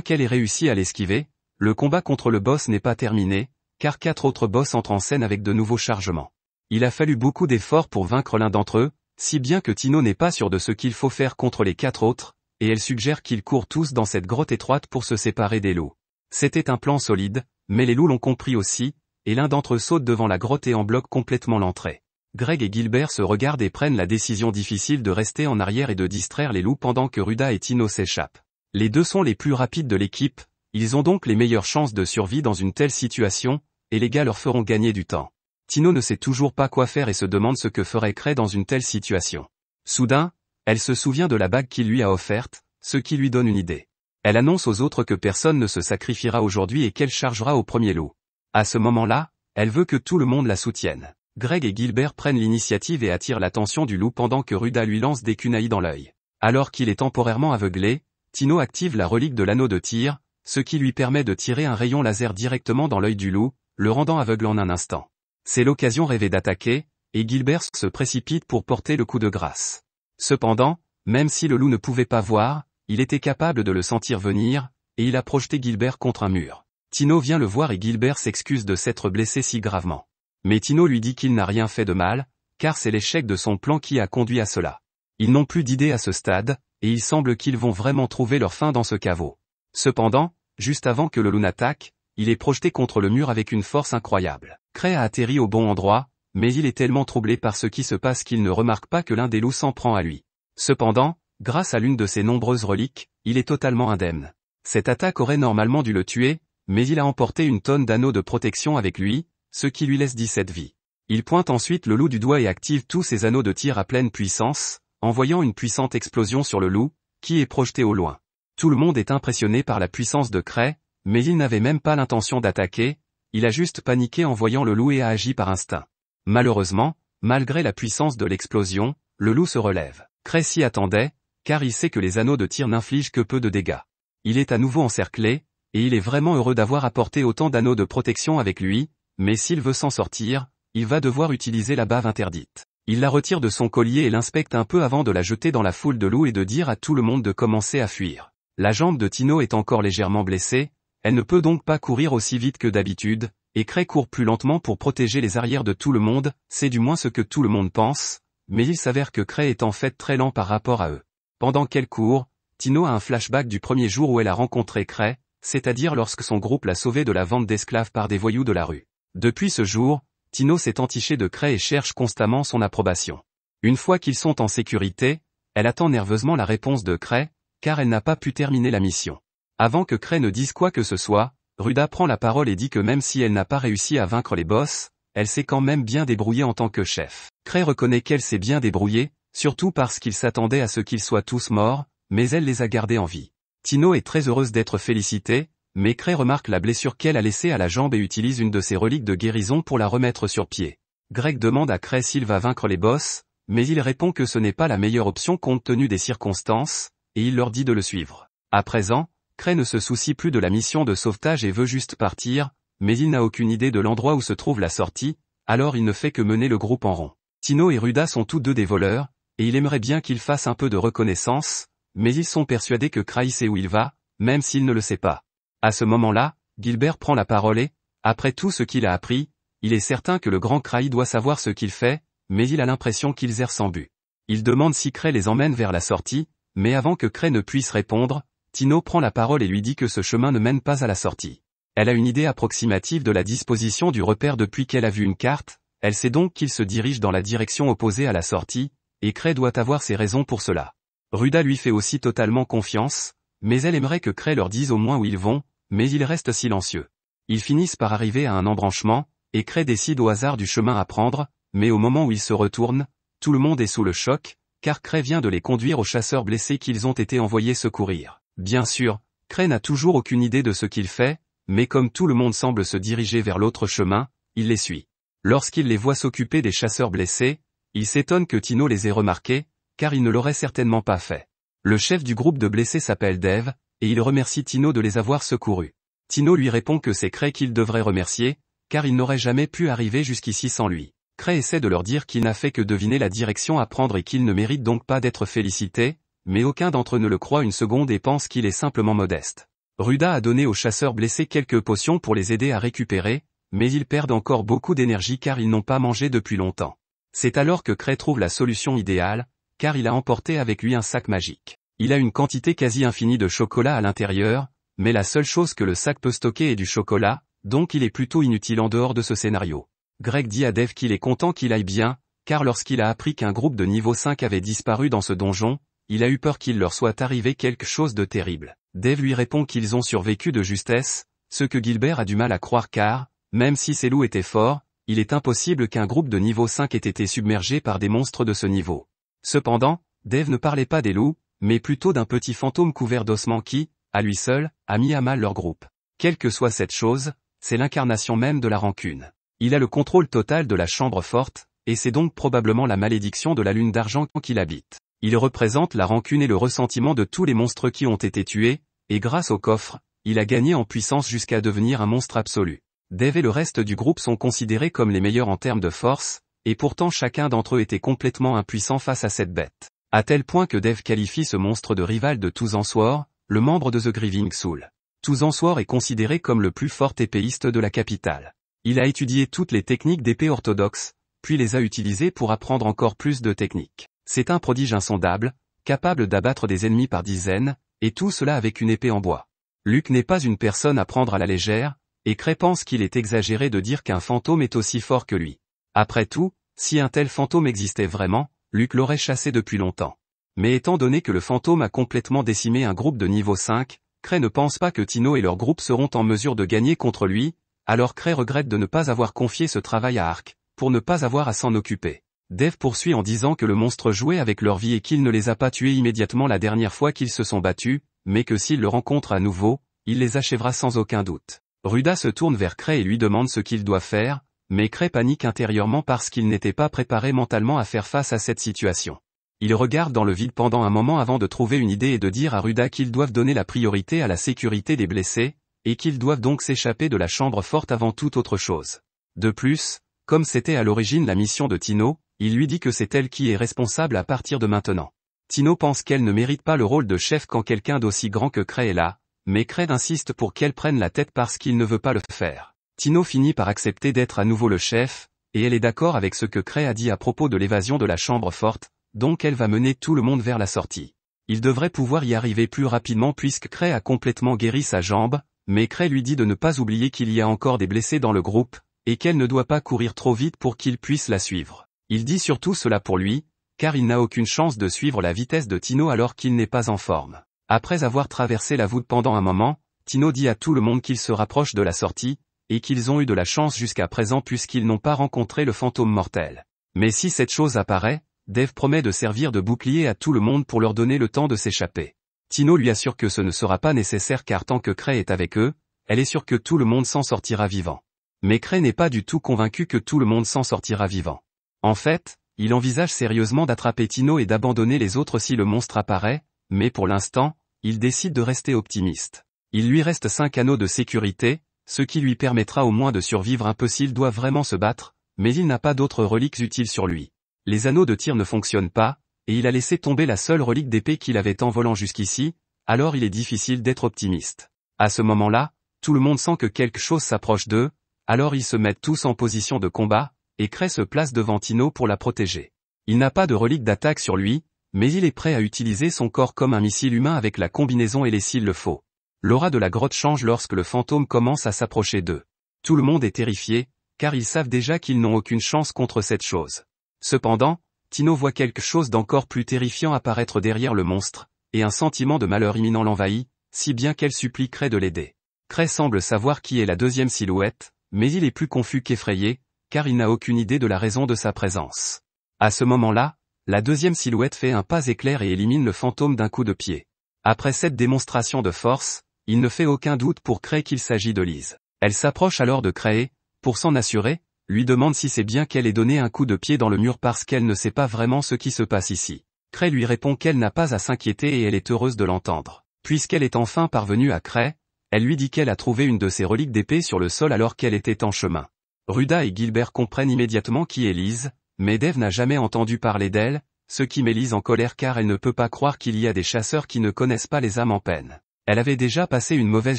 qu'elle ait réussi à l'esquiver, le combat contre le boss n'est pas terminé, car 4 autres boss entrent en scène avec de nouveaux chargements. Il a fallu beaucoup d'efforts pour vaincre l'un d'entre eux, si bien que Tino n'est pas sûr de ce qu'il faut faire contre les 4 autres, et elle suggère qu'ils courent tous dans cette grotte étroite pour se séparer des loups. C'était un plan solide, mais les loups l'ont compris aussi, et l'un d'entre eux saute devant la grotte et en bloque complètement l'entrée. Greg et Gilbert se regardent et prennent la décision difficile de rester en arrière et de distraire les loups pendant que Ruda et Tino s'échappent. Les deux sont les plus rapides de l'équipe, ils ont donc les meilleures chances de survie dans une telle situation, et les gars leur feront gagner du temps. Tino ne sait toujours pas quoi faire et se demande ce que ferait Cray dans une telle situation. Soudain, elle se souvient de la bague qu'il lui a offerte, ce qui lui donne une idée. Elle annonce aux autres que personne ne se sacrifiera aujourd'hui et qu'elle chargera au premier loup. À ce moment-là, elle veut que tout le monde la soutienne. Greg et Gilbert prennent l'initiative et attirent l'attention du loup pendant que Ruda lui lance des kunai dans l'œil. Alors qu'il est temporairement aveuglé, Tino active la relique de l'anneau de tir, ce qui lui permet de tirer un rayon laser directement dans l'œil du loup, le rendant aveugle en un instant. C'est l'occasion rêvée d'attaquer, et Gilbert se précipite pour porter le coup de grâce. Cependant, même si le loup ne pouvait pas voir, il était capable de le sentir venir, et il a projeté Gilbert contre un mur. Tino vient le voir et Gilbert s'excuse de s'être blessé si gravement. Mais Tino lui dit qu'il n'a rien fait de mal, car c'est l'échec de son plan qui a conduit à cela. Ils n'ont plus d'idée à ce stade, et il semble qu'ils vont vraiment trouver leur fin dans ce caveau. Cependant, juste avant que le loup n'attaque, il est projeté contre le mur avec une force incroyable. Cray a atterri au bon endroit, mais il est tellement troublé par ce qui se passe qu'il ne remarque pas que l'un des loups s'en prend à lui. Cependant, grâce à l'une de ses nombreuses reliques, il est totalement indemne. Cette attaque aurait normalement dû le tuer, mais il a emporté une tonne d'anneaux de protection avec lui, ce qui lui laisse 17 vies. Il pointe ensuite le loup du doigt et active tous ses anneaux de tir à pleine puissance, envoyant une puissante explosion sur le loup, qui est projeté au loin. Tout le monde est impressionné par la puissance de Cray, mais il n'avait même pas l'intention d'attaquer, il a juste paniqué en voyant le loup et a agi par instinct. Malheureusement, malgré la puissance de l'explosion, le loup se relève. Cray s'y attendait, car il sait que les anneaux de tir n'infligent que peu de dégâts. Il est à nouveau encerclé, et il est vraiment heureux d'avoir apporté autant d'anneaux de protection avec lui, mais s'il veut s'en sortir, il va devoir utiliser la bave interdite. Il la retire de son collier et l'inspecte un peu avant de la jeter dans la foule de loups et de dire à tout le monde de commencer à fuir. La jambe de Tino est encore légèrement blessée, elle ne peut donc pas courir aussi vite que d'habitude, et Cray court plus lentement pour protéger les arrières de tout le monde, c'est du moins ce que tout le monde pense, mais il s'avère que Cray est en fait très lent par rapport à eux. Pendant qu'elle court, Tino a un flashback du premier jour où elle a rencontré Cray, c'est-à-dire lorsque son groupe l'a sauvée de la vente d'esclaves par des voyous de la rue. Depuis ce jour, Tino s'est entiché de Cray et cherche constamment son approbation. Une fois qu'ils sont en sécurité, elle attend nerveusement la réponse de Cray, car elle n'a pas pu terminer la mission. Avant que Cray ne dise quoi que ce soit, Ruda prend la parole et dit que même si elle n'a pas réussi à vaincre les boss, elle s'est quand même bien débrouillée en tant que chef. Cray reconnaît qu'elle s'est bien débrouillée, surtout parce qu'il s'attendait à ce qu'ils soient tous morts, mais elle les a gardés en vie. Tino est très heureuse d'être félicitée, mais Cray remarque la blessure qu'elle a laissée à la jambe et utilise une de ses reliques de guérison pour la remettre sur pied. Greg demande à Cray s'il va vaincre les boss, mais il répond que ce n'est pas la meilleure option compte tenu des circonstances, et il leur dit de le suivre. À présent, Cray ne se soucie plus de la mission de sauvetage et veut juste partir, mais il n'a aucune idée de l'endroit où se trouve la sortie, alors il ne fait que mener le groupe en rond. Tino et Ruda sont tous deux des voleurs, et il aimerait bien qu'il fasse un peu de reconnaissance, mais ils sont persuadés que Cray sait où il va, même s'il ne le sait pas. À ce moment-là, Gilbert prend la parole et, après tout ce qu'il a appris, il est certain que le grand Cray doit savoir ce qu'il fait, mais il a l'impression qu'ils errent sans but. Il demande si Cray les emmène vers la sortie, mais avant que Cray ne puisse répondre, Tino prend la parole et lui dit que ce chemin ne mène pas à la sortie. Elle a une idée approximative de la disposition du repère depuis qu'elle a vu une carte, elle sait donc qu'il se dirige dans la direction opposée à la sortie, et Cray doit avoir ses raisons pour cela. Ruda lui fait aussi totalement confiance, mais elle aimerait que Cray leur dise au moins où ils vont, mais il reste silencieux. Ils finissent par arriver à un embranchement, et Cray décide au hasard du chemin à prendre, mais au moment où ils se retournent, tout le monde est sous le choc, car Cray vient de les conduire aux chasseurs blessés qu'ils ont été envoyés secourir. Bien sûr, Cray n'a toujours aucune idée de ce qu'il fait, mais comme tout le monde semble se diriger vers l'autre chemin, il les suit. Lorsqu'il les voit s'occuper des chasseurs blessés, il s'étonne que Tino les ait remarqués, car il ne l'aurait certainement pas fait. Le chef du groupe de blessés s'appelle Dave, et il remercie Tino de les avoir secourus. Tino lui répond que c'est Cray qu'il devrait remercier, car il n'aurait jamais pu arriver jusqu'ici sans lui. Cray essaie de leur dire qu'il n'a fait que deviner la direction à prendre et qu'il ne mérite donc pas d'être félicité, mais aucun d'entre eux ne le croit une seconde et pense qu'il est simplement modeste. Ruda a donné aux chasseurs blessés quelques potions pour les aider à récupérer, mais ils perdent encore beaucoup d'énergie car ils n'ont pas mangé depuis longtemps. C'est alors que Cray trouve la solution idéale, car il a emporté avec lui un sac magique. Il a une quantité quasi infinie de chocolat à l'intérieur, mais la seule chose que le sac peut stocker est du chocolat, donc il est plutôt inutile en dehors de ce scénario. Greg dit à Dave qu'il est content qu'il aille bien, car lorsqu'il a appris qu'un groupe de niveau 5 avait disparu dans ce donjon, il a eu peur qu'il leur soit arrivé quelque chose de terrible. Dave lui répond qu'ils ont survécu de justesse, ce que Gilbert a du mal à croire car, même si ces loups étaient forts, il est impossible qu'un groupe de niveau 5 ait été submergé par des monstres de ce niveau. Cependant, Dave ne parlait pas des loups, mais plutôt d'un petit fantôme couvert d'ossements qui, à lui seul, a mis à mal leur groupe. Quelle que soit cette chose, c'est l'incarnation même de la rancune. Il a le contrôle total de la chambre forte, et c'est donc probablement la malédiction de la lune d'argent qu'il habite. Il représente la rancune et le ressentiment de tous les monstres qui ont été tués, et grâce au coffre, il a gagné en puissance jusqu'à devenir un monstre absolu. Dave et le reste du groupe sont considérés comme les meilleurs en termes de force, et pourtant chacun d'entre eux était complètement impuissant face à cette bête. À tel point que Dave qualifie ce monstre de rival de Tuzanswar, le membre de The Grieving Soul. Tuzanswar est considéré comme le plus fort épéiste de la capitale. Il a étudié toutes les techniques d'épée orthodoxe, puis les a utilisées pour apprendre encore plus de techniques. C'est un prodige insondable, capable d'abattre des ennemis par dizaines, et tout cela avec une épée en bois. Luke n'est pas une personne à prendre à la légère, et Cray pense qu'il est exagéré de dire qu'un fantôme est aussi fort que lui. Après tout, si un tel fantôme existait vraiment, Luke l'aurait chassé depuis longtemps. Mais étant donné que le fantôme a complètement décimé un groupe de niveau 5, Cray ne pense pas que Tino et leur groupe seront en mesure de gagner contre lui, alors Cray regrette de ne pas avoir confié ce travail à Ark, pour ne pas avoir à s'en occuper. Dave poursuit en disant que le monstre jouait avec leur vie et qu'il ne les a pas tués immédiatement la dernière fois qu'ils se sont battus, mais que s'il le rencontre à nouveau, il les achèvera sans aucun doute. Ruda se tourne vers Cray et lui demande ce qu'il doit faire, mais Cray panique intérieurement parce qu'il n'était pas préparé mentalement à faire face à cette situation. Il regarde dans le vide pendant un moment avant de trouver une idée et de dire à Ruda qu'ils doivent donner la priorité à la sécurité des blessés, et qu'ils doivent donc s'échapper de la chambre forte avant toute autre chose. De plus, comme c'était à l'origine la mission de Tino, il lui dit que c'est elle qui est responsable à partir de maintenant. Tino pense qu'elle ne mérite pas le rôle de chef quand quelqu'un d'aussi grand que Cray est là, mais Cray insiste pour qu'elle prenne la tête parce qu'il ne veut pas le faire. Tino finit par accepter d'être à nouveau le chef, et elle est d'accord avec ce que Cray a dit à propos de l'évasion de la chambre forte, donc elle va mener tout le monde vers la sortie. Il devrait pouvoir y arriver plus rapidement puisque Cray a complètement guéri sa jambe, mais Cray lui dit de ne pas oublier qu'il y a encore des blessés dans le groupe, et qu'elle ne doit pas courir trop vite pour qu'il puisse la suivre. Il dit surtout cela pour lui, car il n'a aucune chance de suivre la vitesse de Tino alors qu'il n'est pas en forme. Après avoir traversé la voûte pendant un moment, Tino dit à tout le monde qu'ils se rapprochent de la sortie, et qu'ils ont eu de la chance jusqu'à présent puisqu'ils n'ont pas rencontré le fantôme mortel. Mais si cette chose apparaît, Dave promet de servir de bouclier à tout le monde pour leur donner le temps de s'échapper. Tino lui assure que ce ne sera pas nécessaire car tant que Cray est avec eux, elle est sûre que tout le monde s'en sortira vivant. Mais Cray n'est pas du tout convaincu que tout le monde s'en sortira vivant. En fait, il envisage sérieusement d'attraper Tino et d'abandonner les autres si le monstre apparaît, mais pour l'instant, il décide de rester optimiste. Il lui reste 5 anneaux de sécurité, ce qui lui permettra au moins de survivre un peu s'il doit vraiment se battre, mais il n'a pas d'autres reliques utiles sur lui. Les anneaux de tir ne fonctionnent pas, et il a laissé tomber la seule relique d'épée qu'il avait en volant jusqu'ici, alors il est difficile d'être optimiste. À ce moment-là, tout le monde sent que quelque chose s'approche d'eux, alors ils se mettent tous en position de combat, et Cray se place devant Tino pour la protéger. Il n'a pas de relique d'attaque sur lui, mais il est prêt à utiliser son corps comme un missile humain avec la combinaison et s'il le faut. L'aura de la grotte change lorsque le fantôme commence à s'approcher d'eux. Tout le monde est terrifié, car ils savent déjà qu'ils n'ont aucune chance contre cette chose. Cependant, Tino voit quelque chose d'encore plus terrifiant apparaître derrière le monstre, et un sentiment de malheur imminent l'envahit, si bien qu'elle supplie Cray de l'aider. Cray semble savoir qui est la deuxième silhouette, mais il est plus confus qu'effrayé, car il n'a aucune idée de la raison de sa présence. À ce moment-là, la deuxième silhouette fait un pas éclair et élimine le fantôme d'un coup de pied. Après cette démonstration de force, il ne fait aucun doute pour Cray qu'il s'agit de Liz. Elle s'approche alors de Cray et, pour s'en assurer, lui demande si c'est bien qu'elle ait donné un coup de pied dans le mur parce qu'elle ne sait pas vraiment ce qui se passe ici. Cray lui répond qu'elle n'a pas à s'inquiéter et elle est heureuse de l'entendre. Puisqu'elle est enfin parvenue à Cray, elle lui dit qu'elle a trouvé une de ses reliques d'épée sur le sol alors qu'elle était en chemin. Ruda et Gilbert comprennent immédiatement qui est Liz, mais Dave n'a jamais entendu parler d'elle, ce qui met Liz en colère car elle ne peut pas croire qu'il y a des chasseurs qui ne connaissent pas les âmes en peine. Elle avait déjà passé une mauvaise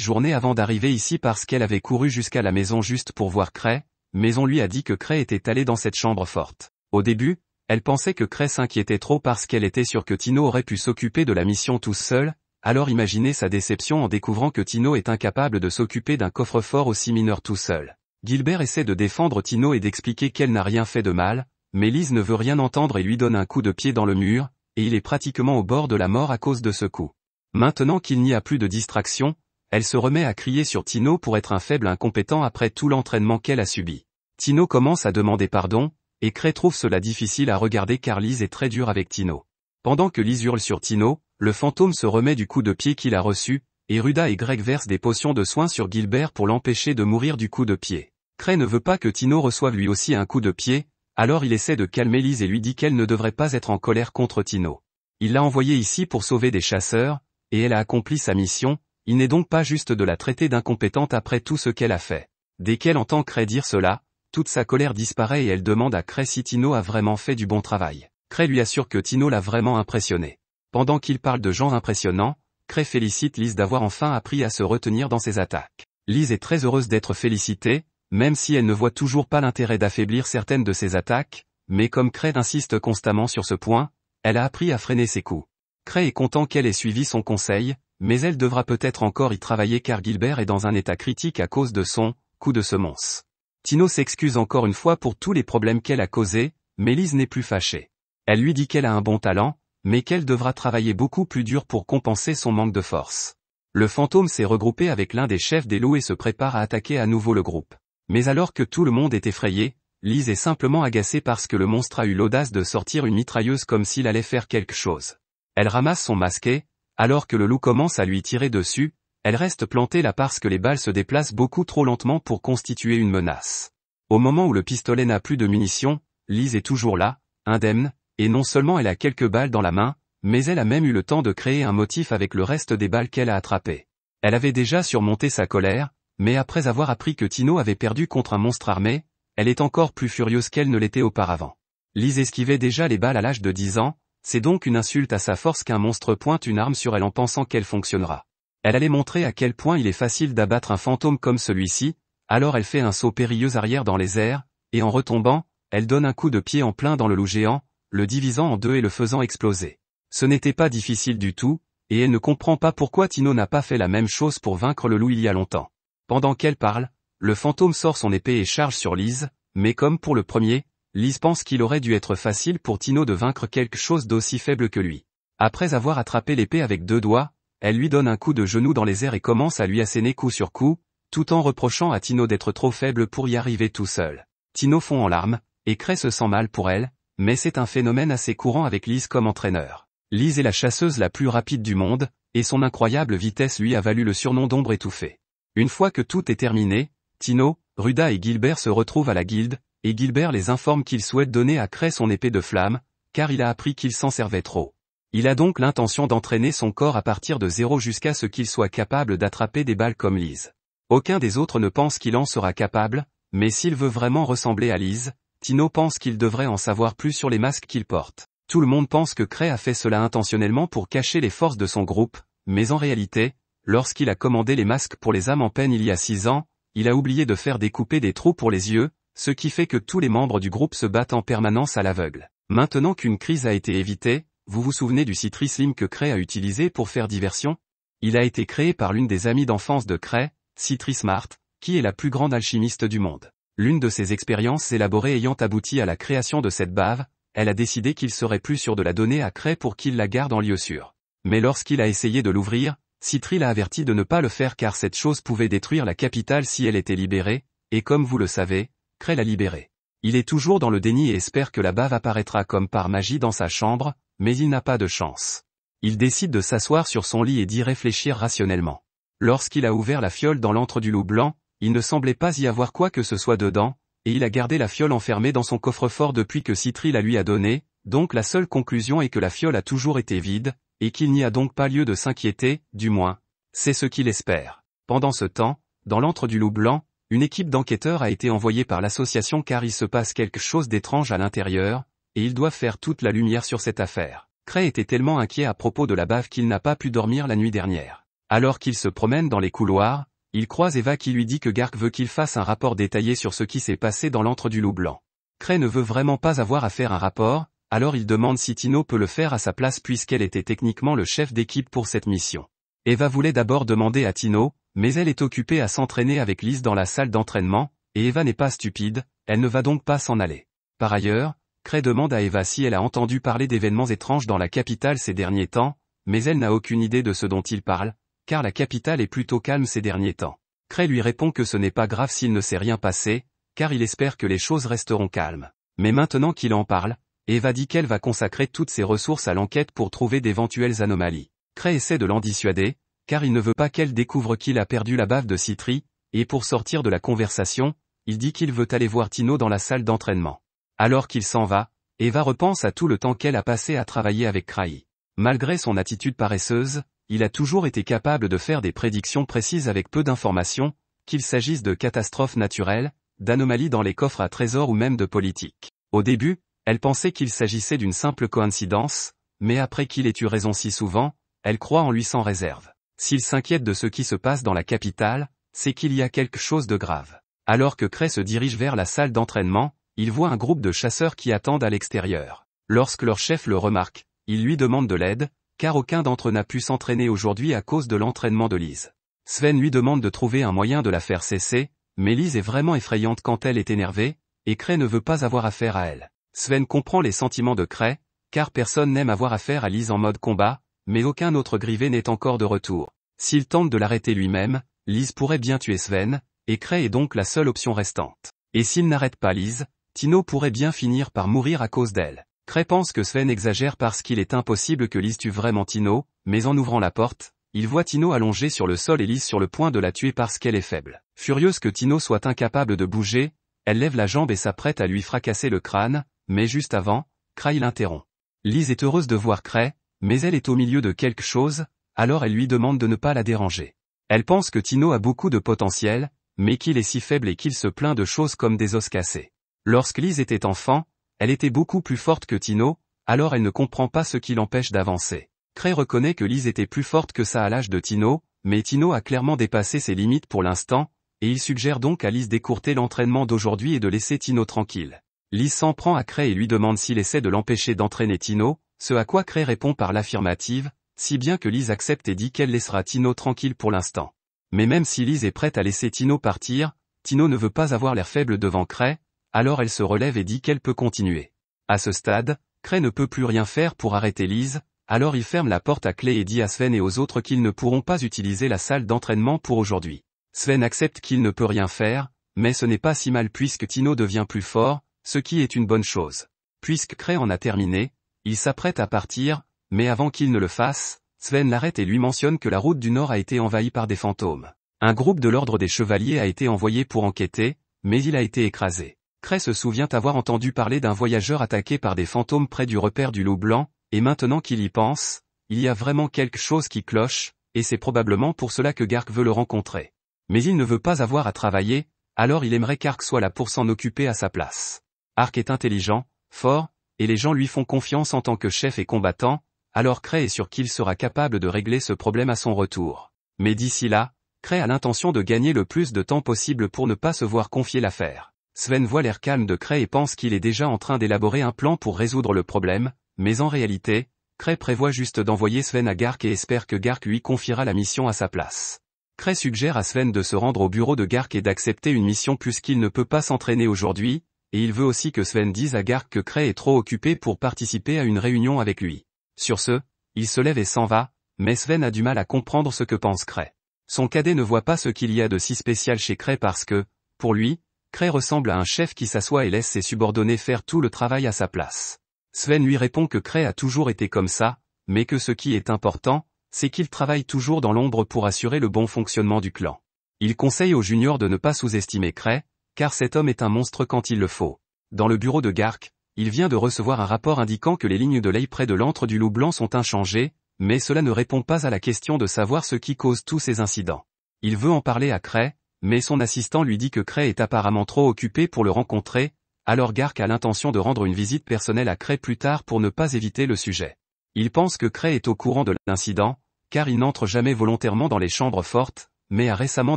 journée avant d'arriver ici parce qu'elle avait couru jusqu'à la maison juste pour voir Cray, mais on lui a dit que Cray était allé dans cette chambre forte. Au début, elle pensait que Cray s'inquiétait trop parce qu'elle était sûre que Tino aurait pu s'occuper de la mission tout seul, alors imaginez sa déception en découvrant que Tino est incapable de s'occuper d'un coffre-fort aussi mineur tout seul. Gilbert essaie de défendre Tino et d'expliquer qu'elle n'a rien fait de mal, mais Liz ne veut rien entendre et lui donne un coup de pied dans le mur, et il est pratiquement au bord de la mort à cause de ce coup. Maintenant qu'il n'y a plus de distraction, elle se remet à crier sur Tino pour être un faible incompétent après tout l'entraînement qu'elle a subi. Tino commence à demander pardon, et Cray trouve cela difficile à regarder car Liz est très dure avec Tino. Pendant que Liz hurle sur Tino, le fantôme se remet du coup de pied qu'il a reçu, et Ruda et Greg versent des potions de soin sur Gilbert pour l'empêcher de mourir du coup de pied. Cray ne veut pas que Tino reçoive lui aussi un coup de pied, alors il essaie de calmer Liz et lui dit qu'elle ne devrait pas être en colère contre Tino. Il l'a envoyée ici pour sauver des chasseurs, et elle a accompli sa mission, il n'est donc pas juste de la traiter d'incompétente après tout ce qu'elle a fait. Dès qu'elle entend Cray dire cela, toute sa colère disparaît et elle demande à Cray si Tino a vraiment fait du bon travail. Cray lui assure que Tino l'a vraiment impressionné. Pendant qu'il parle de gens impressionnants, Cray félicite Liz d'avoir enfin appris à se retenir dans ses attaques. Liz est très heureuse d'être félicitée, même si elle ne voit toujours pas l'intérêt d'affaiblir certaines de ses attaques, mais comme Cray insiste constamment sur ce point, elle a appris à freiner ses coups. Cray est content qu'elle ait suivi son conseil, mais elle devra peut-être encore y travailler car Gilbert est dans un état critique à cause de son coup de semonce. Tino s'excuse encore une fois pour tous les problèmes qu'elle a causés, mais Liz n'est plus fâchée. Elle lui dit qu'elle a un bon talent, mais qu'elle devra travailler beaucoup plus dur pour compenser son manque de force. Le fantôme s'est regroupé avec l'un des chefs des loups et se prépare à attaquer à nouveau le groupe. Mais alors que tout le monde est effrayé, Liz est simplement agacée parce que le monstre a eu l'audace de sortir une mitrailleuse comme s'il allait faire quelque chose. Elle ramasse son masquet, alors que le loup commence à lui tirer dessus, elle reste plantée là parce que les balles se déplacent beaucoup trop lentement pour constituer une menace. Au moment où le pistolet n'a plus de munitions, Liz est toujours là, indemne, et non seulement elle a quelques balles dans la main, mais elle a même eu le temps de créer un motif avec le reste des balles qu'elle a attrapées. Elle avait déjà surmonté sa colère, mais après avoir appris que Tino avait perdu contre un monstre armé, elle est encore plus furieuse qu'elle ne l'était auparavant. Liz esquivait déjà les balles à l'âge de 10 ans, c'est donc une insulte à sa force qu'un monstre pointe une arme sur elle en pensant qu'elle fonctionnera. Elle allait montrer à quel point il est facile d'abattre un fantôme comme celui-ci, alors elle fait un saut périlleux arrière dans les airs, et en retombant, elle donne un coup de pied en plein dans le loup géant, le divisant en deux et le faisant exploser. Ce n'était pas difficile du tout, et elle ne comprend pas pourquoi Tino n'a pas fait la même chose pour vaincre le loup il y a longtemps. Pendant qu'elle parle, le fantôme sort son épée et charge sur Liz, mais comme pour le premier, Liz pense qu'il aurait dû être facile pour Tino de vaincre quelque chose d'aussi faible que lui. Après avoir attrapé l'épée avec 2 doigts, elle lui donne un coup de genou dans les airs et commence à lui asséner coup sur coup, tout en reprochant à Tino d'être trop faible pour y arriver tout seul. Tino fond en larmes, et Cray se sent mal pour elle, mais c'est un phénomène assez courant avec Liz comme entraîneur. Liz est la chasseuse la plus rapide du monde, et son incroyable vitesse lui a valu le surnom d'ombre étouffée. Une fois que tout est terminé, Tino, Ruda et Gilbert se retrouvent à la guilde, et Gilbert les informe qu'il souhaite donner à Cray son épée de flamme, car il a appris qu'il s'en servait trop. Il a donc l'intention d'entraîner son corps à partir de 0 jusqu'à ce qu'il soit capable d'attraper des balles comme Liz. Aucun des autres ne pense qu'il en sera capable, mais s'il veut vraiment ressembler à Liz, Tino pense qu'il devrait en savoir plus sur les masques qu'il porte. Tout le monde pense que Cray a fait cela intentionnellement pour cacher les forces de son groupe, mais en réalité, lorsqu'il a commandé les masques pour les âmes en peine il y a 6 ans, il a oublié de faire découper des trous pour les yeux, ce qui fait que tous les membres du groupe se battent en permanence à l'aveugle. Maintenant qu'une crise a été évitée, vous vous souvenez du Citri Slim que Cray a utilisé pour faire diversion? Il a été créé par l'une des amies d'enfance de Cray, Citri Smart, qui est la plus grande alchimiste du monde. L'une de ses expériences élaborées ayant abouti à la création de cette bave, elle a décidé qu'il serait plus sûr de la donner à Cray pour qu'il la garde en lieu sûr. Mais lorsqu'il a essayé de l'ouvrir, Citri l'a averti de ne pas le faire car cette chose pouvait détruire la capitale si elle était libérée, et comme vous le savez, Cray l'a libérée. Il est toujours dans le déni et espère que la bave apparaîtra comme par magie dans sa chambre, mais il n'a pas de chance. Il décide de s'asseoir sur son lit et d'y réfléchir rationnellement. Lorsqu'il a ouvert la fiole dans l'antre du loup blanc, il ne semblait pas y avoir quoi que ce soit dedans, et il a gardé la fiole enfermée dans son coffre-fort depuis que Citri la lui a donnée, donc la seule conclusion est que la fiole a toujours été vide, et qu'il n'y a donc pas lieu de s'inquiéter, du moins, c'est ce qu'il espère. Pendant ce temps, dans l'antre du loup blanc, une équipe d'enquêteurs a été envoyée par l'association car il se passe quelque chose d'étrange à l'intérieur, et ils doivent faire toute la lumière sur cette affaire. Cray était tellement inquiet à propos de la bave qu'il n'a pas pu dormir la nuit dernière. Alors qu'il se promène dans les couloirs, il croise Eva qui lui dit que Gark veut qu'il fasse un rapport détaillé sur ce qui s'est passé dans l'antre du loup blanc. Cray ne veut vraiment pas avoir à faire un rapport, alors il demande si Tino peut le faire à sa place puisqu'elle était techniquement le chef d'équipe pour cette mission. Eva voulait d'abord demander à Tino, mais elle est occupée à s'entraîner avec Liz dans la salle d'entraînement, et Eva n'est pas stupide, elle ne va donc pas s'en aller. Par ailleurs, Cray demande à Eva si elle a entendu parler d'événements étranges dans la capitale ces derniers temps, mais elle n'a aucune idée de ce dont il parle, car la capitale est plutôt calme ces derniers temps. Cray lui répond que ce n'est pas grave s'il ne s'est rien passé, car il espère que les choses resteront calmes. Mais maintenant qu'il en parle, Eva dit qu'elle va consacrer toutes ses ressources à l'enquête pour trouver d'éventuelles anomalies. Cray essaie de l'en dissuader, car il ne veut pas qu'elle découvre qu'il a perdu la bave de Citri, et pour sortir de la conversation, il dit qu'il veut aller voir Tino dans la salle d'entraînement. Alors qu'il s'en va, Eva repense à tout le temps qu'elle a passé à travailler avec Cray. Malgré son attitude paresseuse, il a toujours été capable de faire des prédictions précises avec peu d'informations, qu'il s'agisse de catastrophes naturelles, d'anomalies dans les coffres à trésors ou même de politique. Au début, elle pensait qu'il s'agissait d'une simple coïncidence, mais après qu'il ait eu raison si souvent, elle croit en lui sans réserve. S'il s'inquiète de ce qui se passe dans la capitale, c'est qu'il y a quelque chose de grave. Alors que Cray se dirige vers la salle d'entraînement, il voit un groupe de chasseurs qui attendent à l'extérieur. Lorsque leur chef le remarque, il lui demande de l'aide, car aucun d'entre eux n'a pu s'entraîner aujourd'hui à cause de l'entraînement de Liz. Sven lui demande de trouver un moyen de la faire cesser, mais Liz est vraiment effrayante quand elle est énervée, et Cray ne veut pas avoir affaire à elle. Sven comprend les sentiments de Cray, car personne n'aime avoir affaire à Liz en mode combat, mais aucun autre grivé n'est encore de retour. S'il tente de l'arrêter lui-même, Liz pourrait bien tuer Sven, et Cray est donc la seule option restante. Et s'il n'arrête pas Liz, Tino pourrait bien finir par mourir à cause d'elle. Cray pense que Sven exagère parce qu'il est impossible que Liz tue vraiment Tino, mais en ouvrant la porte, il voit Tino allongé sur le sol et Liz sur le point de la tuer parce qu'elle est faible. Furieuse que Tino soit incapable de bouger, elle lève la jambe et s'apprête à lui fracasser le crâne, mais juste avant, Cray l'interrompt. Liz est heureuse de voir Cray, mais elle est au milieu de quelque chose, alors elle lui demande de ne pas la déranger. Elle pense que Tino a beaucoup de potentiel, mais qu'il est si faible et qu'il se plaint de choses comme des os cassés. Lorsque Liz était enfant, elle était beaucoup plus forte que Tino, alors elle ne comprend pas ce qui l'empêche d'avancer. Cray reconnaît que Liz était plus forte que ça à l'âge de Tino, mais Tino a clairement dépassé ses limites pour l'instant, et il suggère donc à Liz d'écourter l'entraînement d'aujourd'hui et de laisser Tino tranquille. Liz s'en prend à Cray et lui demande s'il essaie de l'empêcher d'entraîner Tino, ce à quoi Cray répond par l'affirmative, si bien que Liz accepte et dit qu'elle laissera Tino tranquille pour l'instant. Mais même si Liz est prête à laisser Tino partir, Tino ne veut pas avoir l'air faible devant Cray, alors elle se relève et dit qu'elle peut continuer. À ce stade, Cray ne peut plus rien faire pour arrêter Liz, alors il ferme la porte à clé et dit à Sven et aux autres qu'ils ne pourront pas utiliser la salle d'entraînement pour aujourd'hui. Sven accepte qu'il ne peut rien faire, mais ce n'est pas si mal puisque Tino devient plus fort, ce qui est une bonne chose. Puisque Cray en a terminé, il s'apprête à partir, mais avant qu'il ne le fasse, Sven l'arrête et lui mentionne que la route du Nord a été envahie par des fantômes. Un groupe de l'ordre des chevaliers a été envoyé pour enquêter, mais il a été écrasé. Cray se souvient avoir entendu parler d'un voyageur attaqué par des fantômes près du repère du loup blanc, et maintenant qu'il y pense, il y a vraiment quelque chose qui cloche, et c'est probablement pour cela que Gark veut le rencontrer. Mais il ne veut pas avoir à travailler, alors il aimerait qu'Ark soit là pour s'en occuper à sa place. Ark est intelligent, fort, et les gens lui font confiance en tant que chef et combattant, alors Cray est sûr qu'il sera capable de régler ce problème à son retour. Mais d'ici là, Cray a l'intention de gagner le plus de temps possible pour ne pas se voir confier l'affaire. Sven voit l'air calme de Cray et pense qu'il est déjà en train d'élaborer un plan pour résoudre le problème, mais en réalité, Cray prévoit juste d'envoyer Sven à Gark et espère que Gark lui confiera la mission à sa place. Cray suggère à Sven de se rendre au bureau de Gark et d'accepter une mission puisqu'il ne peut pas s'entraîner aujourd'hui, et il veut aussi que Sven dise à Gark que Cray est trop occupé pour participer à une réunion avec lui. Sur ce, il se lève et s'en va, mais Sven a du mal à comprendre ce que pense Cray. Son cadet ne voit pas ce qu'il y a de si spécial chez Cray parce que, pour lui, Cray ressemble à un chef qui s'assoit et laisse ses subordonnés faire tout le travail à sa place. Sven lui répond que Cray a toujours été comme ça, mais que ce qui est important, c'est qu'il travaille toujours dans l'ombre pour assurer le bon fonctionnement du clan. Il conseille aux juniors de ne pas sous-estimer Cray, car cet homme est un monstre quand il le faut. Dans le bureau de Gark, il vient de recevoir un rapport indiquant que les lignes de lait près de l'antre du loup blanc sont inchangées, mais cela ne répond pas à la question de savoir ce qui cause tous ces incidents. Il veut en parler à Cray, mais son assistant lui dit que Cray est apparemment trop occupé pour le rencontrer, alors Gark a l'intention de rendre une visite personnelle à Cray plus tard pour ne pas éviter le sujet. Il pense que Cray est au courant de l'incident, car il n'entre jamais volontairement dans les chambres fortes, mais a récemment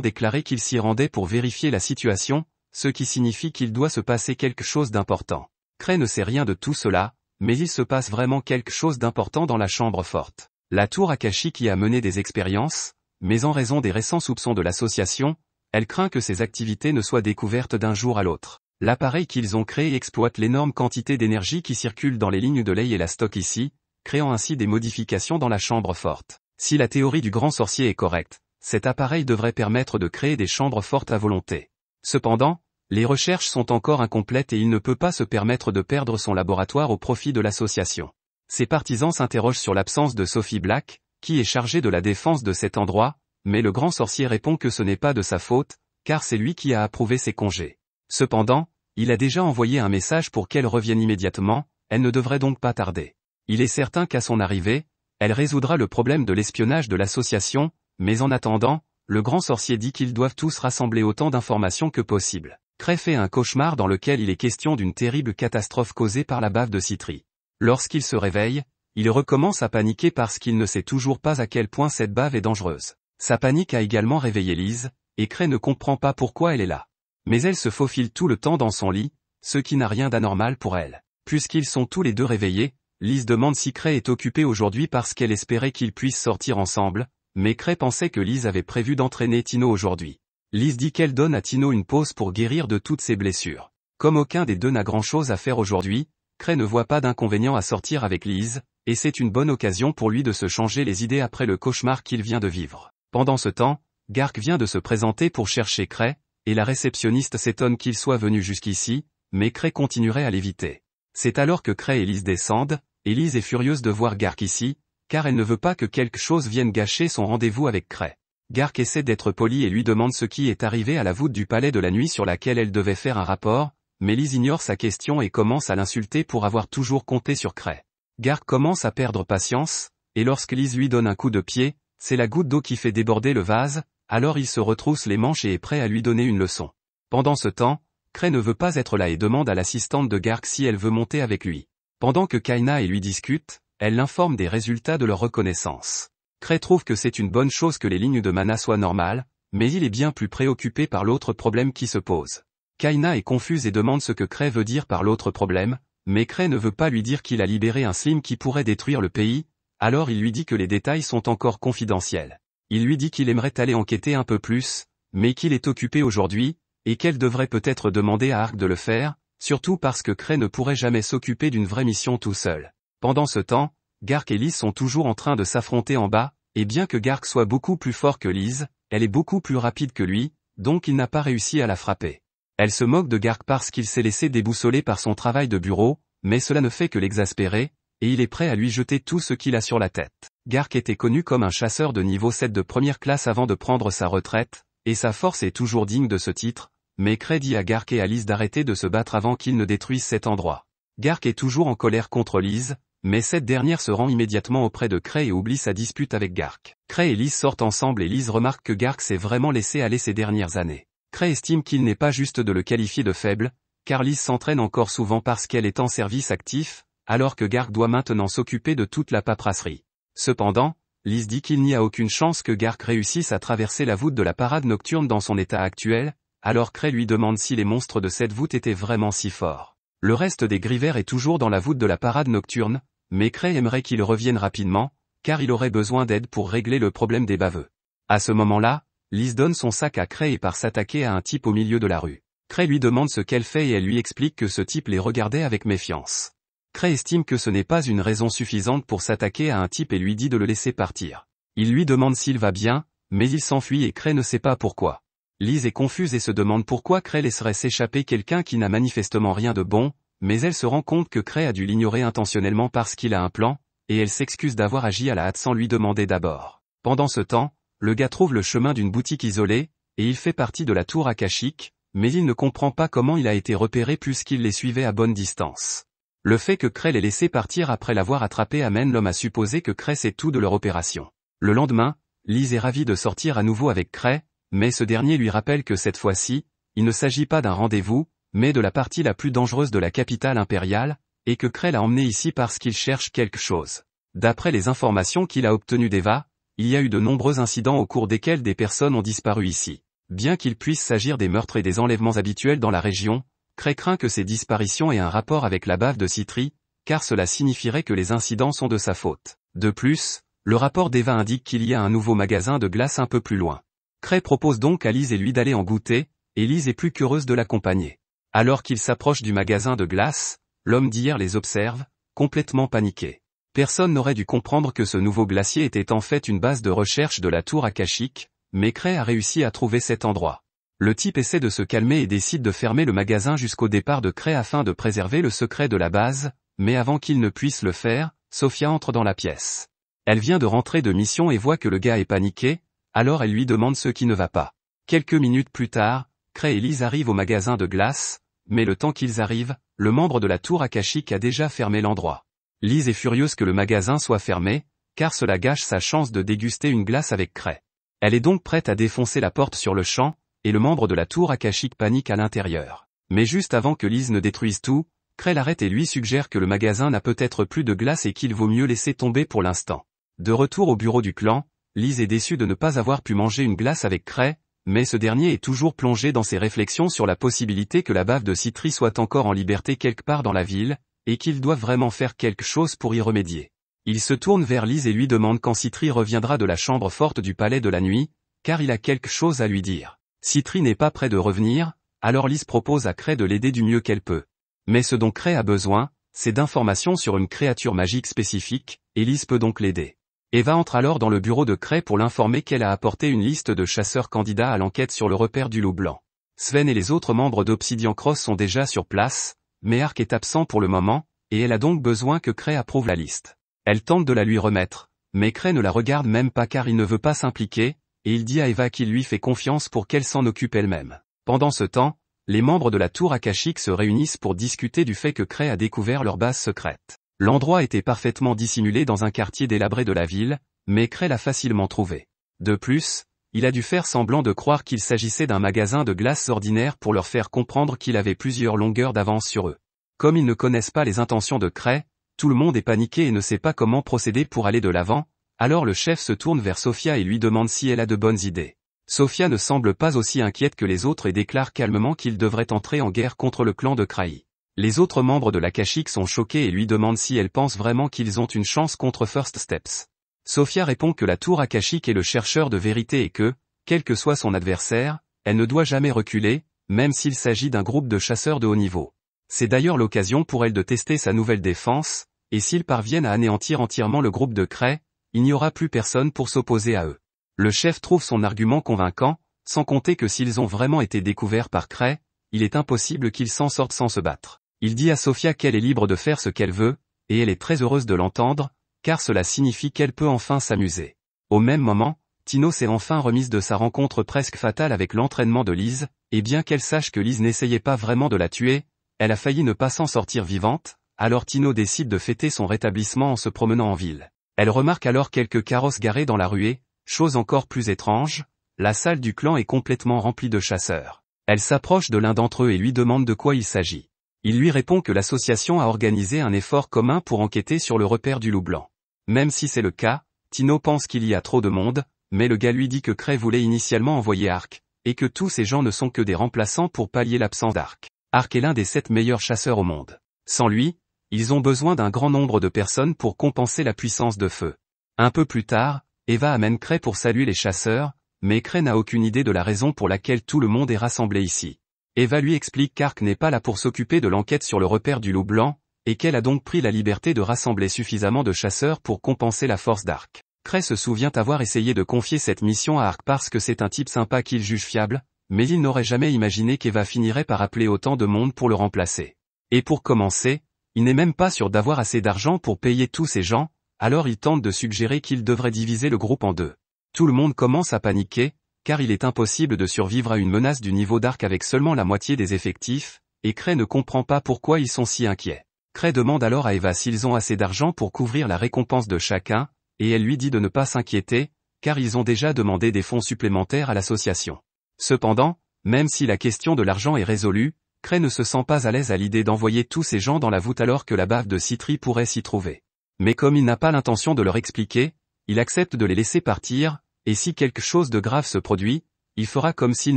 déclaré qu'il s'y rendait pour vérifier la situation, ce qui signifie qu'il doit se passer quelque chose d'important. Cray ne sait rien de tout cela, mais il se passe vraiment quelque chose d'important dans la chambre forte. La tour Akashique y a mené des expériences, mais en raison des récents soupçons de l'association, elle craint que ses activités ne soient découvertes d'un jour à l'autre. L'appareil qu'ils ont créé exploite l'énorme quantité d'énergie qui circule dans les lignes de lait et la stocke ici, créant ainsi des modifications dans la chambre forte. Si la théorie du grand sorcier est correcte, cet appareil devrait permettre de créer des chambres fortes à volonté. Cependant, les recherches sont encore incomplètes et il ne peut pas se permettre de perdre son laboratoire au profit de l'association. Ses partisans s'interrogent sur l'absence de Sophie Black, qui est chargée de la défense de cet endroit, mais le grand sorcier répond que ce n'est pas de sa faute, car c'est lui qui a approuvé ses congés. Cependant, il a déjà envoyé un message pour qu'elle revienne immédiatement, elle ne devrait donc pas tarder. Il est certain qu'à son arrivée, elle résoudra le problème de l'espionnage de l'association, mais en attendant, le grand sorcier dit qu'ils doivent tous rassembler autant d'informations que possible. Cray fait un cauchemar dans lequel il est question d'une terrible catastrophe causée par la bave de Citri. Lorsqu'il se réveille, il recommence à paniquer parce qu'il ne sait toujours pas à quel point cette bave est dangereuse. Sa panique a également réveillé Liz, et Cray ne comprend pas pourquoi elle est là. Mais elle se faufile tout le temps dans son lit, ce qui n'a rien d'anormal pour elle. Puisqu'ils sont tous les deux réveillés, Liz demande si Cray est occupé aujourd'hui parce qu'elle espérait qu'ils puissent sortir ensemble, mais Cray pensait que Liz avait prévu d'entraîner Tino aujourd'hui. Liz dit qu'elle donne à Tino une pause pour guérir de toutes ses blessures. Comme aucun des deux n'a grand-chose à faire aujourd'hui, Cray ne voit pas d'inconvénient à sortir avec Liz, et c'est une bonne occasion pour lui de se changer les idées après le cauchemar qu'il vient de vivre. Pendant ce temps, Gark vient de se présenter pour chercher Cray, et la réceptionniste s'étonne qu'il soit venu jusqu'ici, mais Cray continuerait à l'éviter. C'est alors que Cray et Liz descendent, et Liz est furieuse de voir Gark ici, car elle ne veut pas que quelque chose vienne gâcher son rendez-vous avec Cray. Gark essaie d'être poli et lui demande ce qui est arrivé à la voûte du palais de la nuit sur laquelle elle devait faire un rapport, mais Liz ignore sa question et commence à l'insulter pour avoir toujours compté sur Cray. Gark commence à perdre patience, et lorsque Liz lui donne un coup de pied, c'est la goutte d'eau qui fait déborder le vase, alors il se retrousse les manches et est prêt à lui donner une leçon. Pendant ce temps, Cray ne veut pas être là et demande à l'assistante de Gark si elle veut monter avec lui. Pendant que Kaina et lui discutent, elle l'informe des résultats de leur reconnaissance. Cray trouve que c'est une bonne chose que les lignes de mana soient normales, mais il est bien plus préoccupé par l'autre problème qui se pose. Kaina est confuse et demande ce que Cray veut dire par l'autre problème, mais Cray ne veut pas lui dire qu'il a libéré un slim qui pourrait détruire le pays, alors il lui dit que les détails sont encore confidentiels. Il lui dit qu'il aimerait aller enquêter un peu plus, mais qu'il est occupé aujourd'hui, et qu'elle devrait peut-être demander à Ark de le faire, surtout parce que Cray ne pourrait jamais s'occuper d'une vraie mission tout seul. Pendant ce temps, Gark et Liz sont toujours en train de s'affronter en bas, et bien que Gark soit beaucoup plus fort que Liz, elle est beaucoup plus rapide que lui, donc il n'a pas réussi à la frapper. Elle se moque de Gark parce qu'il s'est laissé déboussoler par son travail de bureau, mais cela ne fait que l'exaspérer, et il est prêt à lui jeter tout ce qu'il a sur la tête. Gark était connu comme un chasseur de niveau 7 de première classe avant de prendre sa retraite, et sa force est toujours digne de ce titre, mais Cray dit à Gark et à Liz d'arrêter de se battre avant qu'ils ne détruisent cet endroit. Gark est toujours en colère contre Liz, mais cette dernière se rend immédiatement auprès de Cray et oublie sa dispute avec Gark. Cray et Liz sortent ensemble et Liz remarque que Gark s'est vraiment laissé aller ces dernières années. Cray estime qu'il n'est pas juste de le qualifier de faible, car Liz s'entraîne encore souvent parce qu'elle est en service actif, alors que Gark doit maintenant s'occuper de toute la paperasserie. Cependant, Lise dit qu'il n'y a aucune chance que Gark réussisse à traverser la voûte de la parade nocturne dans son état actuel, alors Cray lui demande si les monstres de cette voûte étaient vraiment si forts. Le reste des Gryvers est toujours dans la voûte de la parade nocturne, mais Cray aimerait qu'il revienne rapidement, car il aurait besoin d'aide pour régler le problème des baveux. À ce moment-là, Lise donne son sac à Cray et part s'attaquer à un type au milieu de la rue. Cray lui demande ce qu'elle fait et elle lui explique que ce type les regardait avec méfiance. Cray estime que ce n'est pas une raison suffisante pour s'attaquer à un type et lui dit de le laisser partir. Il lui demande s'il va bien, mais il s'enfuit et Cray ne sait pas pourquoi. Lise est confuse et se demande pourquoi Cray laisserait s'échapper quelqu'un qui n'a manifestement rien de bon, mais elle se rend compte que Cray a dû l'ignorer intentionnellement parce qu'il a un plan, et elle s'excuse d'avoir agi à la hâte sans lui demander d'abord. Pendant ce temps, le gars trouve le chemin d'une boutique isolée, et il fait partie de la tour akashique, mais il ne comprend pas comment il a été repéré puisqu'il les suivait à bonne distance. Le fait que Cray l'ait laissé partir après l'avoir attrapé amène l'homme à supposer que Cray sait tout de leur opération. Le lendemain, Lise est ravie de sortir à nouveau avec Cray, mais ce dernier lui rappelle que cette fois-ci, il ne s'agit pas d'un rendez-vous, mais de la partie la plus dangereuse de la capitale impériale, et que Cray l'a emmené ici parce qu'il cherche quelque chose. D'après les informations qu'il a obtenues d'Eva, il y a eu de nombreux incidents au cours desquels des personnes ont disparu ici. Bien qu'il puisse s'agir des meurtres et des enlèvements habituels dans la région, Cray craint que ces disparitions aient un rapport avec la bave de Citri, car cela signifierait que les incidents sont de sa faute. De plus, le rapport d'Eva indique qu'il y a un nouveau magasin de glace un peu plus loin. Cray propose donc à Lise et lui d'aller en goûter, et Lise est plus qu'heureuse de l'accompagner. Alors qu'il s'approche du magasin de glace, l'homme d'hier les observe, complètement paniqué. Personne n'aurait dû comprendre que ce nouveau glacier était en fait une base de recherche de la tour akashique, mais Cray a réussi à trouver cet endroit. Le type essaie de se calmer et décide de fermer le magasin jusqu'au départ de Cray afin de préserver le secret de la base, mais avant qu'il ne puisse le faire, Sophia entre dans la pièce. Elle vient de rentrer de mission et voit que le gars est paniqué, alors elle lui demande ce qui ne va pas. Quelques minutes plus tard, Cray et Lise arrivent au magasin de glace, mais le temps qu'ils arrivent, le membre de la tour akashique a déjà fermé l'endroit. Lise est furieuse que le magasin soit fermé, car cela gâche sa chance de déguster une glace avec Cray. Elle est donc prête à défoncer la porte sur le champ, et le membre de la tour akashique panique à l'intérieur. Mais juste avant que Lise ne détruise tout, Cray l'arrête et lui suggère que le magasin n'a peut-être plus de glace et qu'il vaut mieux laisser tomber pour l'instant. De retour au bureau du clan, Lise est déçue de ne pas avoir pu manger une glace avec Cray, mais ce dernier est toujours plongé dans ses réflexions sur la possibilité que la bave de Citri soit encore en liberté quelque part dans la ville, et qu'il doit vraiment faire quelque chose pour y remédier. Il se tourne vers Lise et lui demande quand Citri reviendra de la chambre forte du palais de la nuit, car il a quelque chose à lui dire. Citri n'est pas près de revenir, alors Lise propose à Cray de l'aider du mieux qu'elle peut. Mais ce dont Cray a besoin, c'est d'informations sur une créature magique spécifique, et Lise peut donc l'aider. Eva entre alors dans le bureau de Cray pour l'informer qu'elle a apporté une liste de chasseurs candidats à l'enquête sur le repère du loup blanc. Sven et les autres membres d'Obsidian Cross sont déjà sur place, mais Ark est absent pour le moment, et elle a donc besoin que Cray approuve la liste. Elle tente de la lui remettre, mais Cray ne la regarde même pas car il ne veut pas s'impliquer, et il dit à Eva qu'il lui fait confiance pour qu'elle s'en occupe elle-même. Pendant ce temps, les membres de la tour akashique se réunissent pour discuter du fait que Cray a découvert leur base secrète. L'endroit était parfaitement dissimulé dans un quartier délabré de la ville, mais Cray l'a facilement trouvé. De plus, il a dû faire semblant de croire qu'il s'agissait d'un magasin de glace ordinaire pour leur faire comprendre qu'il avait plusieurs longueurs d'avance sur eux. Comme ils ne connaissent pas les intentions de Cray, tout le monde est paniqué et ne sait pas comment procéder pour aller de l'avant, alors le chef se tourne vers Sophia et lui demande si elle a de bonnes idées. Sophia ne semble pas aussi inquiète que les autres et déclare calmement qu'ils devraient entrer en guerre contre le clan de Cray. Les autres membres de l'Akashique sont choqués et lui demandent si elle pense vraiment qu'ils ont une chance contre First Steps. Sophia répond que la tour akashique est le chercheur de vérité et que, quel que soit son adversaire, elle ne doit jamais reculer, même s'il s'agit d'un groupe de chasseurs de haut niveau. C'est d'ailleurs l'occasion pour elle de tester sa nouvelle défense, et s'ils parviennent à anéantir entièrement le groupe de Cray, il n'y aura plus personne pour s'opposer à eux. Le chef trouve son argument convaincant, sans compter que s'ils ont vraiment été découverts par Cray, il est impossible qu'ils s'en sortent sans se battre. Il dit à Sophia qu'elle est libre de faire ce qu'elle veut, et elle est très heureuse de l'entendre, car cela signifie qu'elle peut enfin s'amuser. Au même moment, Tino s'est enfin remise de sa rencontre presque fatale avec l'entraînement de Lise, et bien qu'elle sache que Lise n'essayait pas vraiment de la tuer, elle a failli ne pas s'en sortir vivante, alors Tino décide de fêter son rétablissement en se promenant en ville. Elle remarque alors quelques carrosses garés dans la ruée, chose encore plus étrange, la salle du clan est complètement remplie de chasseurs. Elle s'approche de l'un d'entre eux et lui demande de quoi il s'agit. Il lui répond que l'association a organisé un effort commun pour enquêter sur le repère du loup blanc. Même si c'est le cas, Tino pense qu'il y a trop de monde, mais le gars lui dit que Cray voulait initialement envoyer Ark, et que tous ces gens ne sont que des remplaçants pour pallier l'absence d'Ark. Ark est l'un des 7 meilleurs chasseurs au monde. Sans lui, ils ont besoin d'un grand nombre de personnes pour compenser la puissance de feu. Un peu plus tard, Eva amène Cray pour saluer les chasseurs, mais Cray n'a aucune idée de la raison pour laquelle tout le monde est rassemblé ici. Eva lui explique qu'Ark n'est pas là pour s'occuper de l'enquête sur le repère du loup blanc, et qu'elle a donc pris la liberté de rassembler suffisamment de chasseurs pour compenser la force d'Ark. Cray se souvient avoir essayé de confier cette mission à Ark parce que c'est un type sympa qu'il juge fiable, mais il n'aurait jamais imaginé qu'Eva finirait par appeler autant de monde pour le remplacer. Et pour commencer, il n'est même pas sûr d'avoir assez d'argent pour payer tous ces gens, alors il tente de suggérer qu'il devrait diviser le groupe en deux. Tout le monde commence à paniquer, car il est impossible de survivre à une menace du niveau d'Ark avec seulement la moitié des effectifs, et Cray ne comprend pas pourquoi ils sont si inquiets. Cray demande alors à Eva s'ils ont assez d'argent pour couvrir la récompense de chacun, et elle lui dit de ne pas s'inquiéter, car ils ont déjà demandé des fonds supplémentaires à l'association. Cependant, même si la question de l'argent est résolue, Cray ne se sent pas à l'aise à l'idée d'envoyer tous ces gens dans la voûte alors que la bave de Citri pourrait s'y trouver. Mais comme il n'a pas l'intention de leur expliquer, il accepte de les laisser partir, et si quelque chose de grave se produit, il fera comme s'il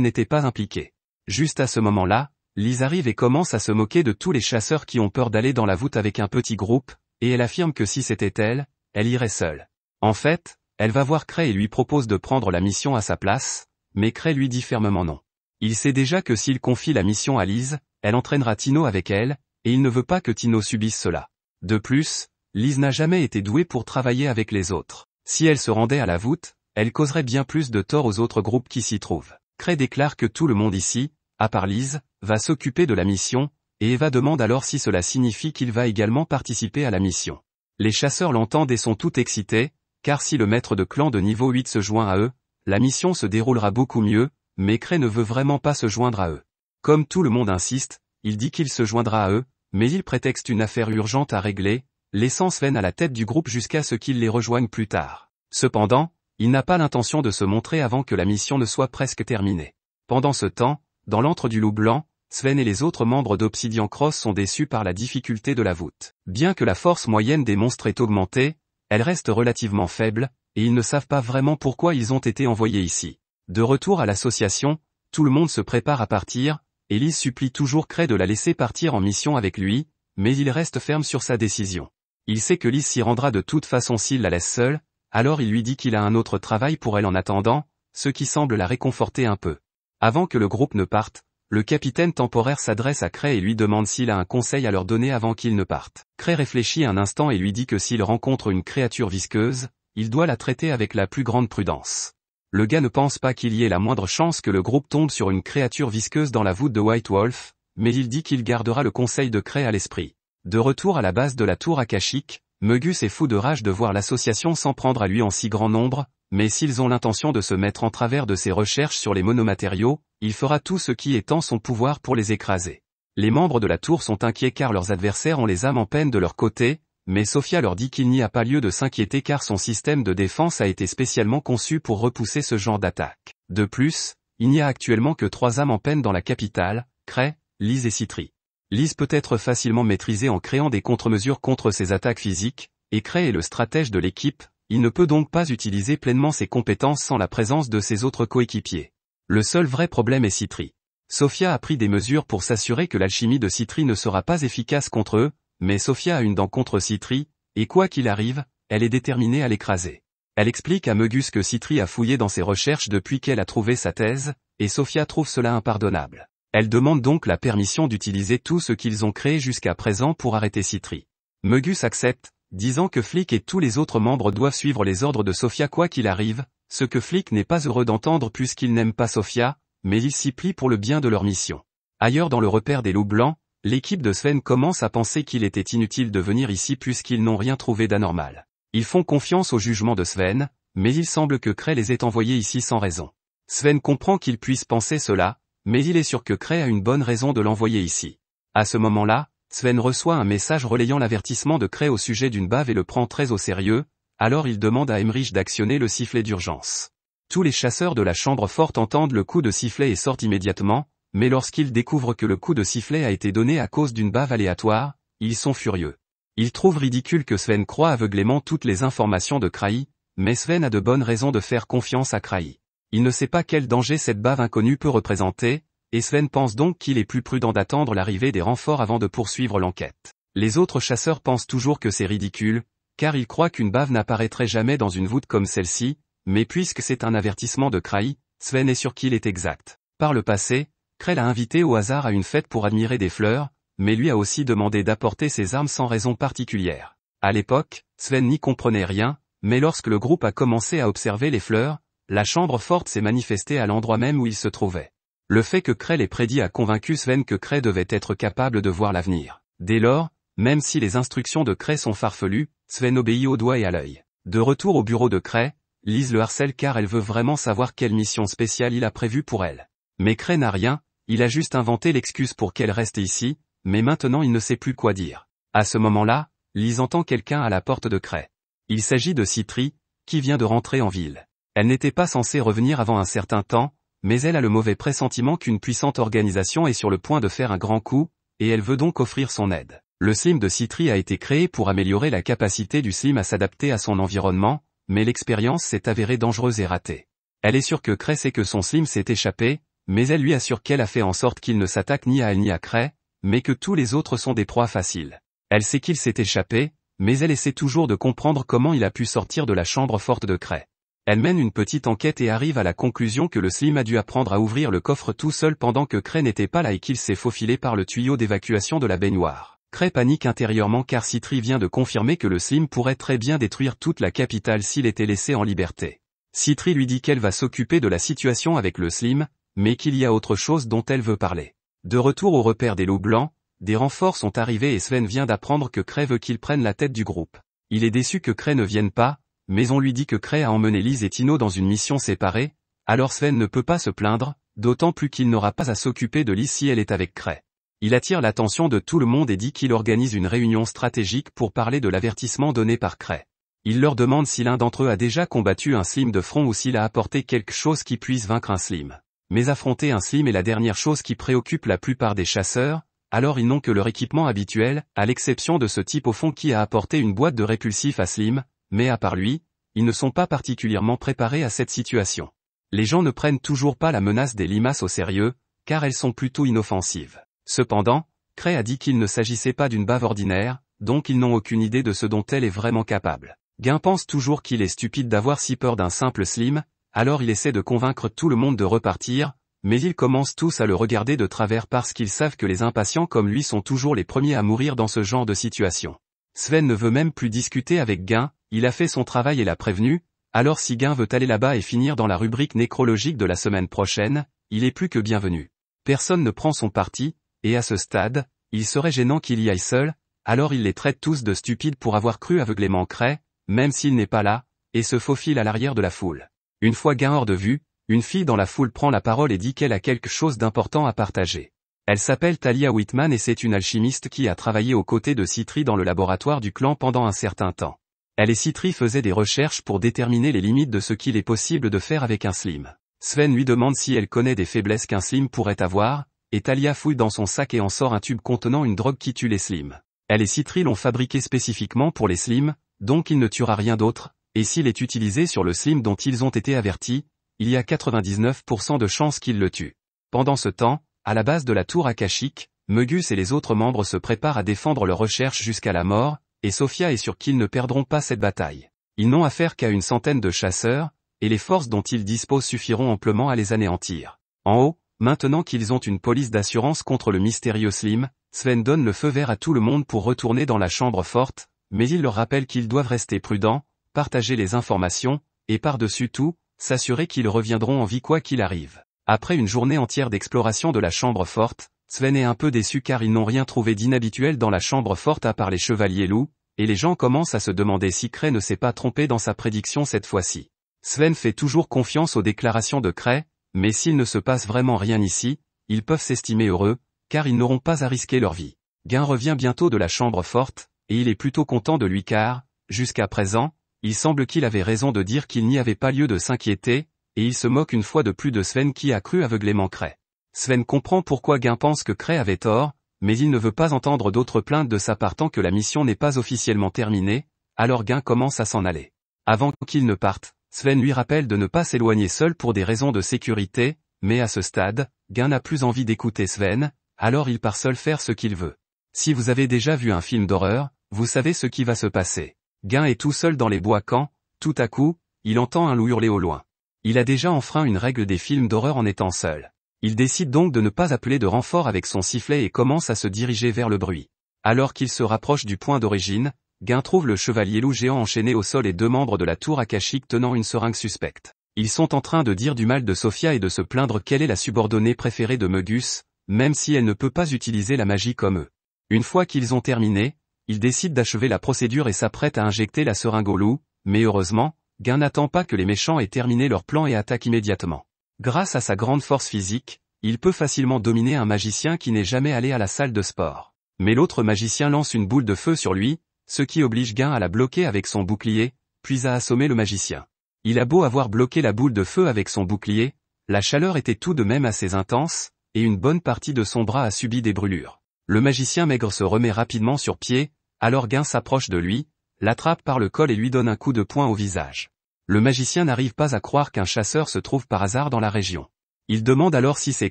n'était pas impliqué. Juste à ce moment-là, Liz arrive et commence à se moquer de tous les chasseurs qui ont peur d'aller dans la voûte avec un petit groupe, et elle affirme que si c'était elle irait seule. En fait, elle va voir Cray et lui propose de prendre la mission à sa place, mais Cray lui dit fermement non. Il sait déjà que s'il confie la mission à Liz, elle entraînera Tino avec elle, et il ne veut pas que Tino subisse cela. De plus, Liz n'a jamais été douée pour travailler avec les autres. Si elle se rendait à la voûte, elle causerait bien plus de tort aux autres groupes qui s'y trouvent. Cray déclare que tout le monde ici, à part Liz, va s'occuper de la mission, et Eva demande alors si cela signifie qu'il va également participer à la mission. Les chasseurs l'entendent et sont tout excités, car si le maître de clan de niveau 8 se joint à eux, la mission se déroulera beaucoup mieux, mais Cray ne veut vraiment pas se joindre à eux. Comme tout le monde insiste, il dit qu'il se joindra à eux, mais il prétexte une affaire urgente à régler, laissant Sven à la tête du groupe jusqu'à ce qu'il les rejoigne plus tard. Cependant, il n'a pas l'intention de se montrer avant que la mission ne soit presque terminée. Pendant ce temps, dans l'antre du loup blanc, Sven et les autres membres d'Obsidian Cross sont déçus par la difficulté de la voûte. Bien que la force moyenne des monstres est augmentée, elle reste relativement faible, et ils ne savent pas vraiment pourquoi ils ont été envoyés ici. De retour à l'association, tout le monde se prépare à partir, et Liz supplie toujours Cray de la laisser partir en mission avec lui, mais il reste ferme sur sa décision. Il sait que Liz s'y rendra de toute façon s'il la laisse seule, alors il lui dit qu'il a un autre travail pour elle en attendant, ce qui semble la réconforter un peu. Avant que le groupe ne parte, le capitaine temporaire s'adresse à Cray et lui demande s'il a un conseil à leur donner avant qu'ils ne partent. Cray réfléchit un instant et lui dit que s'il rencontre une créature visqueuse, il doit la traiter avec la plus grande prudence. Le gars ne pense pas qu'il y ait la moindre chance que le groupe tombe sur une créature visqueuse dans la voûte de White Wolf, mais il dit qu'il gardera le conseil de Cray à l'esprit. De retour à la base de la tour akashique, Mogus est fou de rage de voir l'association s'en prendre à lui en si grand nombre, mais s'ils ont l'intention de se mettre en travers de ses recherches sur les monomatériaux, il fera tout ce qui est en son pouvoir pour les écraser. Les membres de la tour sont inquiets car leurs adversaires ont les âmes en peine de leur côté, mais Sophia leur dit qu'il n'y a pas lieu de s'inquiéter car son système de défense a été spécialement conçu pour repousser ce genre d'attaque. De plus, il n'y a actuellement que 3 âmes en peine dans la capitale, Cray, Liz et Citri. Liz peut être facilement maîtrisée en créant des contre-mesures contre ses attaques physiques, et Cray est le stratège de l'équipe, il ne peut donc pas utiliser pleinement ses compétences sans la présence de ses autres coéquipiers. Le seul vrai problème est Citri. Sophia a pris des mesures pour s'assurer que l'alchimie de Citri ne sera pas efficace contre eux, mais Sophia a une dent contre Citri, et quoi qu'il arrive, elle est déterminée à l'écraser. Elle explique à Mogus que Citri a fouillé dans ses recherches depuis qu'elle a trouvé sa thèse, et Sophia trouve cela impardonnable. Elle demande donc la permission d'utiliser tout ce qu'ils ont créé jusqu'à présent pour arrêter Citri. Mogus accepte, disant que Flick et tous les autres membres doivent suivre les ordres de Sophia quoi qu'il arrive, ce que Flick n'est pas heureux d'entendre puisqu'il n'aime pas Sophia, mais il s'y plie pour le bien de leur mission. Ailleurs dans le repère des loups blancs, l'équipe de Sven commence à penser qu'il était inutile de venir ici puisqu'ils n'ont rien trouvé d'anormal. Ils font confiance au jugement de Sven, mais il semble que Cray les ait envoyés ici sans raison. Sven comprend qu'il puisse penser cela, mais il est sûr que Cray a une bonne raison de l'envoyer ici. À ce moment-là, Sven reçoit un message relayant l'avertissement de Cray au sujet d'une bave et le prend très au sérieux, alors il demande à Emmerich d'actionner le sifflet d'urgence. Tous les chasseurs de la chambre forte entendent le coup de sifflet et sortent immédiatement, mais lorsqu'ils découvrent que le coup de sifflet a été donné à cause d'une bave aléatoire, ils sont furieux. Ils trouvent ridicule que Sven croie aveuglément toutes les informations de Kraï, mais Sven a de bonnes raisons de faire confiance à Kraï. Il ne sait pas quel danger cette bave inconnue peut représenter, et Sven pense donc qu'il est plus prudent d'attendre l'arrivée des renforts avant de poursuivre l'enquête. Les autres chasseurs pensent toujours que c'est ridicule, car ils croient qu'une bave n'apparaîtrait jamais dans une voûte comme celle-ci, mais puisque c'est un avertissement de Kraï, Sven est sûr qu'il est exact. Par le passé, Kraï l'a invité au hasard à une fête pour admirer des fleurs, mais lui a aussi demandé d'apporter ses armes sans raison particulière. À l'époque, Sven n'y comprenait rien, mais lorsque le groupe a commencé à observer les fleurs, la chambre forte s'est manifestée à l'endroit même où il se trouvait. Le fait que Kraï l'ait prédit a convaincu Sven que Kraï devait être capable de voir l'avenir. Dès lors, même si les instructions de Kraï sont farfelues, Sven obéit au doigt et à l'œil. De retour au bureau de Kraï, Lise le harcèle car elle veut vraiment savoir quelle mission spéciale il a prévue pour elle. Mais Kraï n'a rien, il a juste inventé l'excuse pour qu'elle reste ici, mais maintenant il ne sait plus quoi dire. À ce moment-là, Lise entend quelqu'un à la porte de Kraï. Il s'agit de Citri, qui vient de rentrer en ville. Elle n'était pas censée revenir avant un certain temps, mais elle a le mauvais pressentiment qu'une puissante organisation est sur le point de faire un grand coup, et elle veut donc offrir son aide. Le slim de Citri a été créé pour améliorer la capacité du slim à s'adapter à son environnement, mais l'expérience s'est avérée dangereuse et ratée. Elle est sûre que Kraï sait que son slim s'est échappé, mais elle lui assure qu'elle a fait en sorte qu'il ne s'attaque ni à elle ni à Kraï, mais que tous les autres sont des proies faciles. Elle sait qu'il s'est échappé, mais elle essaie toujours de comprendre comment il a pu sortir de la chambre forte de Kraï. Elle mène une petite enquête et arrive à la conclusion que le slim a dû apprendre à ouvrir le coffre tout seul pendant que Kraï n'était pas là et qu'il s'est faufilé par le tuyau d'évacuation de la baignoire. Kraï panique intérieurement car Citri vient de confirmer que le slim pourrait très bien détruire toute la capitale s'il était laissé en liberté. Citri lui dit qu'elle va s'occuper de la situation avec le slim, mais qu'il y a autre chose dont elle veut parler. De retour au repère des loups blancs, des renforts sont arrivés et Sven vient d'apprendre que Kraï veut qu'il prenne la tête du groupe. Il est déçu que Kraï ne vienne pas, mais on lui dit que Kraï a emmené Lise et Tino dans une mission séparée, alors Sven ne peut pas se plaindre, d'autant plus qu'il n'aura pas à s'occuper de Lise si elle est avec Kraï. Il attire l'attention de tout le monde et dit qu'il organise une réunion stratégique pour parler de l'avertissement donné par Kraï. Il leur demande si l'un d'entre eux a déjà combattu un slim de front ou s'il a apporté quelque chose qui puisse vaincre un slim. Mais affronter un slim est la dernière chose qui préoccupe la plupart des chasseurs, alors ils n'ont que leur équipement habituel, à l'exception de ce type au fond qui a apporté une boîte de répulsifs à Slim, mais à part lui, ils ne sont pas particulièrement préparés à cette situation. Les gens ne prennent toujours pas la menace des limaces au sérieux, car elles sont plutôt inoffensives. Cependant, Kraï a dit qu'il ne s'agissait pas d'une bave ordinaire, donc ils n'ont aucune idée de ce dont elle est vraiment capable. Guin pense toujours qu'il est stupide d'avoir si peur d'un simple Slim, alors il essaie de convaincre tout le monde de repartir, mais ils commencent tous à le regarder de travers parce qu'ils savent que les impatients comme lui sont toujours les premiers à mourir dans ce genre de situation. Sven ne veut même plus discuter avec Guin, il a fait son travail et l'a prévenu, alors si Guin veut aller là-bas et finir dans la rubrique nécrologique de la semaine prochaine, il est plus que bienvenu. Personne ne prend son parti, et à ce stade, il serait gênant qu'il y aille seul, alors il les traite tous de stupides pour avoir cru aveuglément Kraï, même s'il n'est pas là, et se faufile à l'arrière de la foule. Une fois Guin hors de vue, une fille dans la foule prend la parole et dit qu'elle a quelque chose d'important à partager. Elle s'appelle Talia Whitman et c'est une alchimiste qui a travaillé aux côtés de Citri dans le laboratoire du clan pendant un certain temps. Elle et Citri faisaient des recherches pour déterminer les limites de ce qu'il est possible de faire avec un slim. Sven lui demande si elle connaît des faiblesses qu'un slim pourrait avoir, et Talia fouille dans son sac et en sort un tube contenant une drogue qui tue les slims. Elle et Citri l'ont fabriqué spécifiquement pour les slims, donc il ne tuera rien d'autre, et s'il est utilisé sur le slim dont ils ont été avertis, il y a 99% de chances qu'il le tue. Pendant ce temps, à la base de la tour akashique, Megus et les autres membres se préparent à défendre leurs recherches jusqu'à la mort, et Sophia est sûre qu'ils ne perdront pas cette bataille. Ils n'ont affaire qu'à une centaine de chasseurs, et les forces dont ils disposent suffiront amplement à les anéantir. En haut, maintenant qu'ils ont une police d'assurance contre le mystérieux Slim, Sven donne le feu vert à tout le monde pour retourner dans la chambre forte, mais il leur rappelle qu'ils doivent rester prudents, partager les informations, et par-dessus tout, s'assurer qu'ils reviendront en vie quoi qu'il arrive. Après une journée entière d'exploration de la chambre forte, Sven est un peu déçu car ils n'ont rien trouvé d'inhabituel dans la chambre forte à part les chevaliers loups, et les gens commencent à se demander si Kraï ne s'est pas trompé dans sa prédiction cette fois-ci. Sven fait toujours confiance aux déclarations de Kraï, mais s'il ne se passe vraiment rien ici, ils peuvent s'estimer heureux, car ils n'auront pas à risquer leur vie. Guin revient bientôt de la chambre forte, et il est plutôt content de lui car, jusqu'à présent, il semble qu'il avait raison de dire qu'il n'y avait pas lieu de s'inquiéter, et il se moque une fois de plus de Sven qui a cru aveuglément Kraï. Sven comprend pourquoi Guin pense que Cray avait tort, mais il ne veut pas entendre d'autres plaintes de sa part tant que la mission n'est pas officiellement terminée, alors Guin commence à s'en aller. Avant qu'il ne parte, Sven lui rappelle de ne pas s'éloigner seul pour des raisons de sécurité, mais à ce stade, Guin n'a plus envie d'écouter Sven, alors il part seul faire ce qu'il veut. Si vous avez déjà vu un film d'horreur, vous savez ce qui va se passer. Guin est tout seul dans les bois quand, tout à coup, il entend un loup hurler au loin. Il a déjà enfreint une règle des films d'horreur en étant seul. Il décide donc de ne pas appeler de renfort avec son sifflet et commence à se diriger vers le bruit. Alors qu'il se rapproche du point d'origine, Guin trouve le chevalier loup géant enchaîné au sol et 2 membres de la tour akashique tenant une seringue suspecte. Ils sont en train de dire du mal de Sophia et de se plaindre qu'elle est la subordonnée préférée de Mögus, même si elle ne peut pas utiliser la magie comme eux. Une fois qu'ils ont terminé, ils décident d'achever la procédure et s'apprêtent à injecter la seringue au loup, mais heureusement, Guin n'attend pas que les méchants aient terminé leur plan et attaque immédiatement. Grâce à sa grande force physique, il peut facilement dominer un magicien qui n'est jamais allé à la salle de sport. Mais l'autre magicien lance une boule de feu sur lui, ce qui oblige Guin à la bloquer avec son bouclier, puis à assommer le magicien. Il a beau avoir bloqué la boule de feu avec son bouclier, la chaleur était tout de même assez intense, et une bonne partie de son bras a subi des brûlures. Le magicien maigre se remet rapidement sur pied, alors Guin s'approche de lui, l'attrape par le col et lui donne un coup de poing au visage. Le magicien n'arrive pas à croire qu'un chasseur se trouve par hasard dans la région. Il demande alors si c'est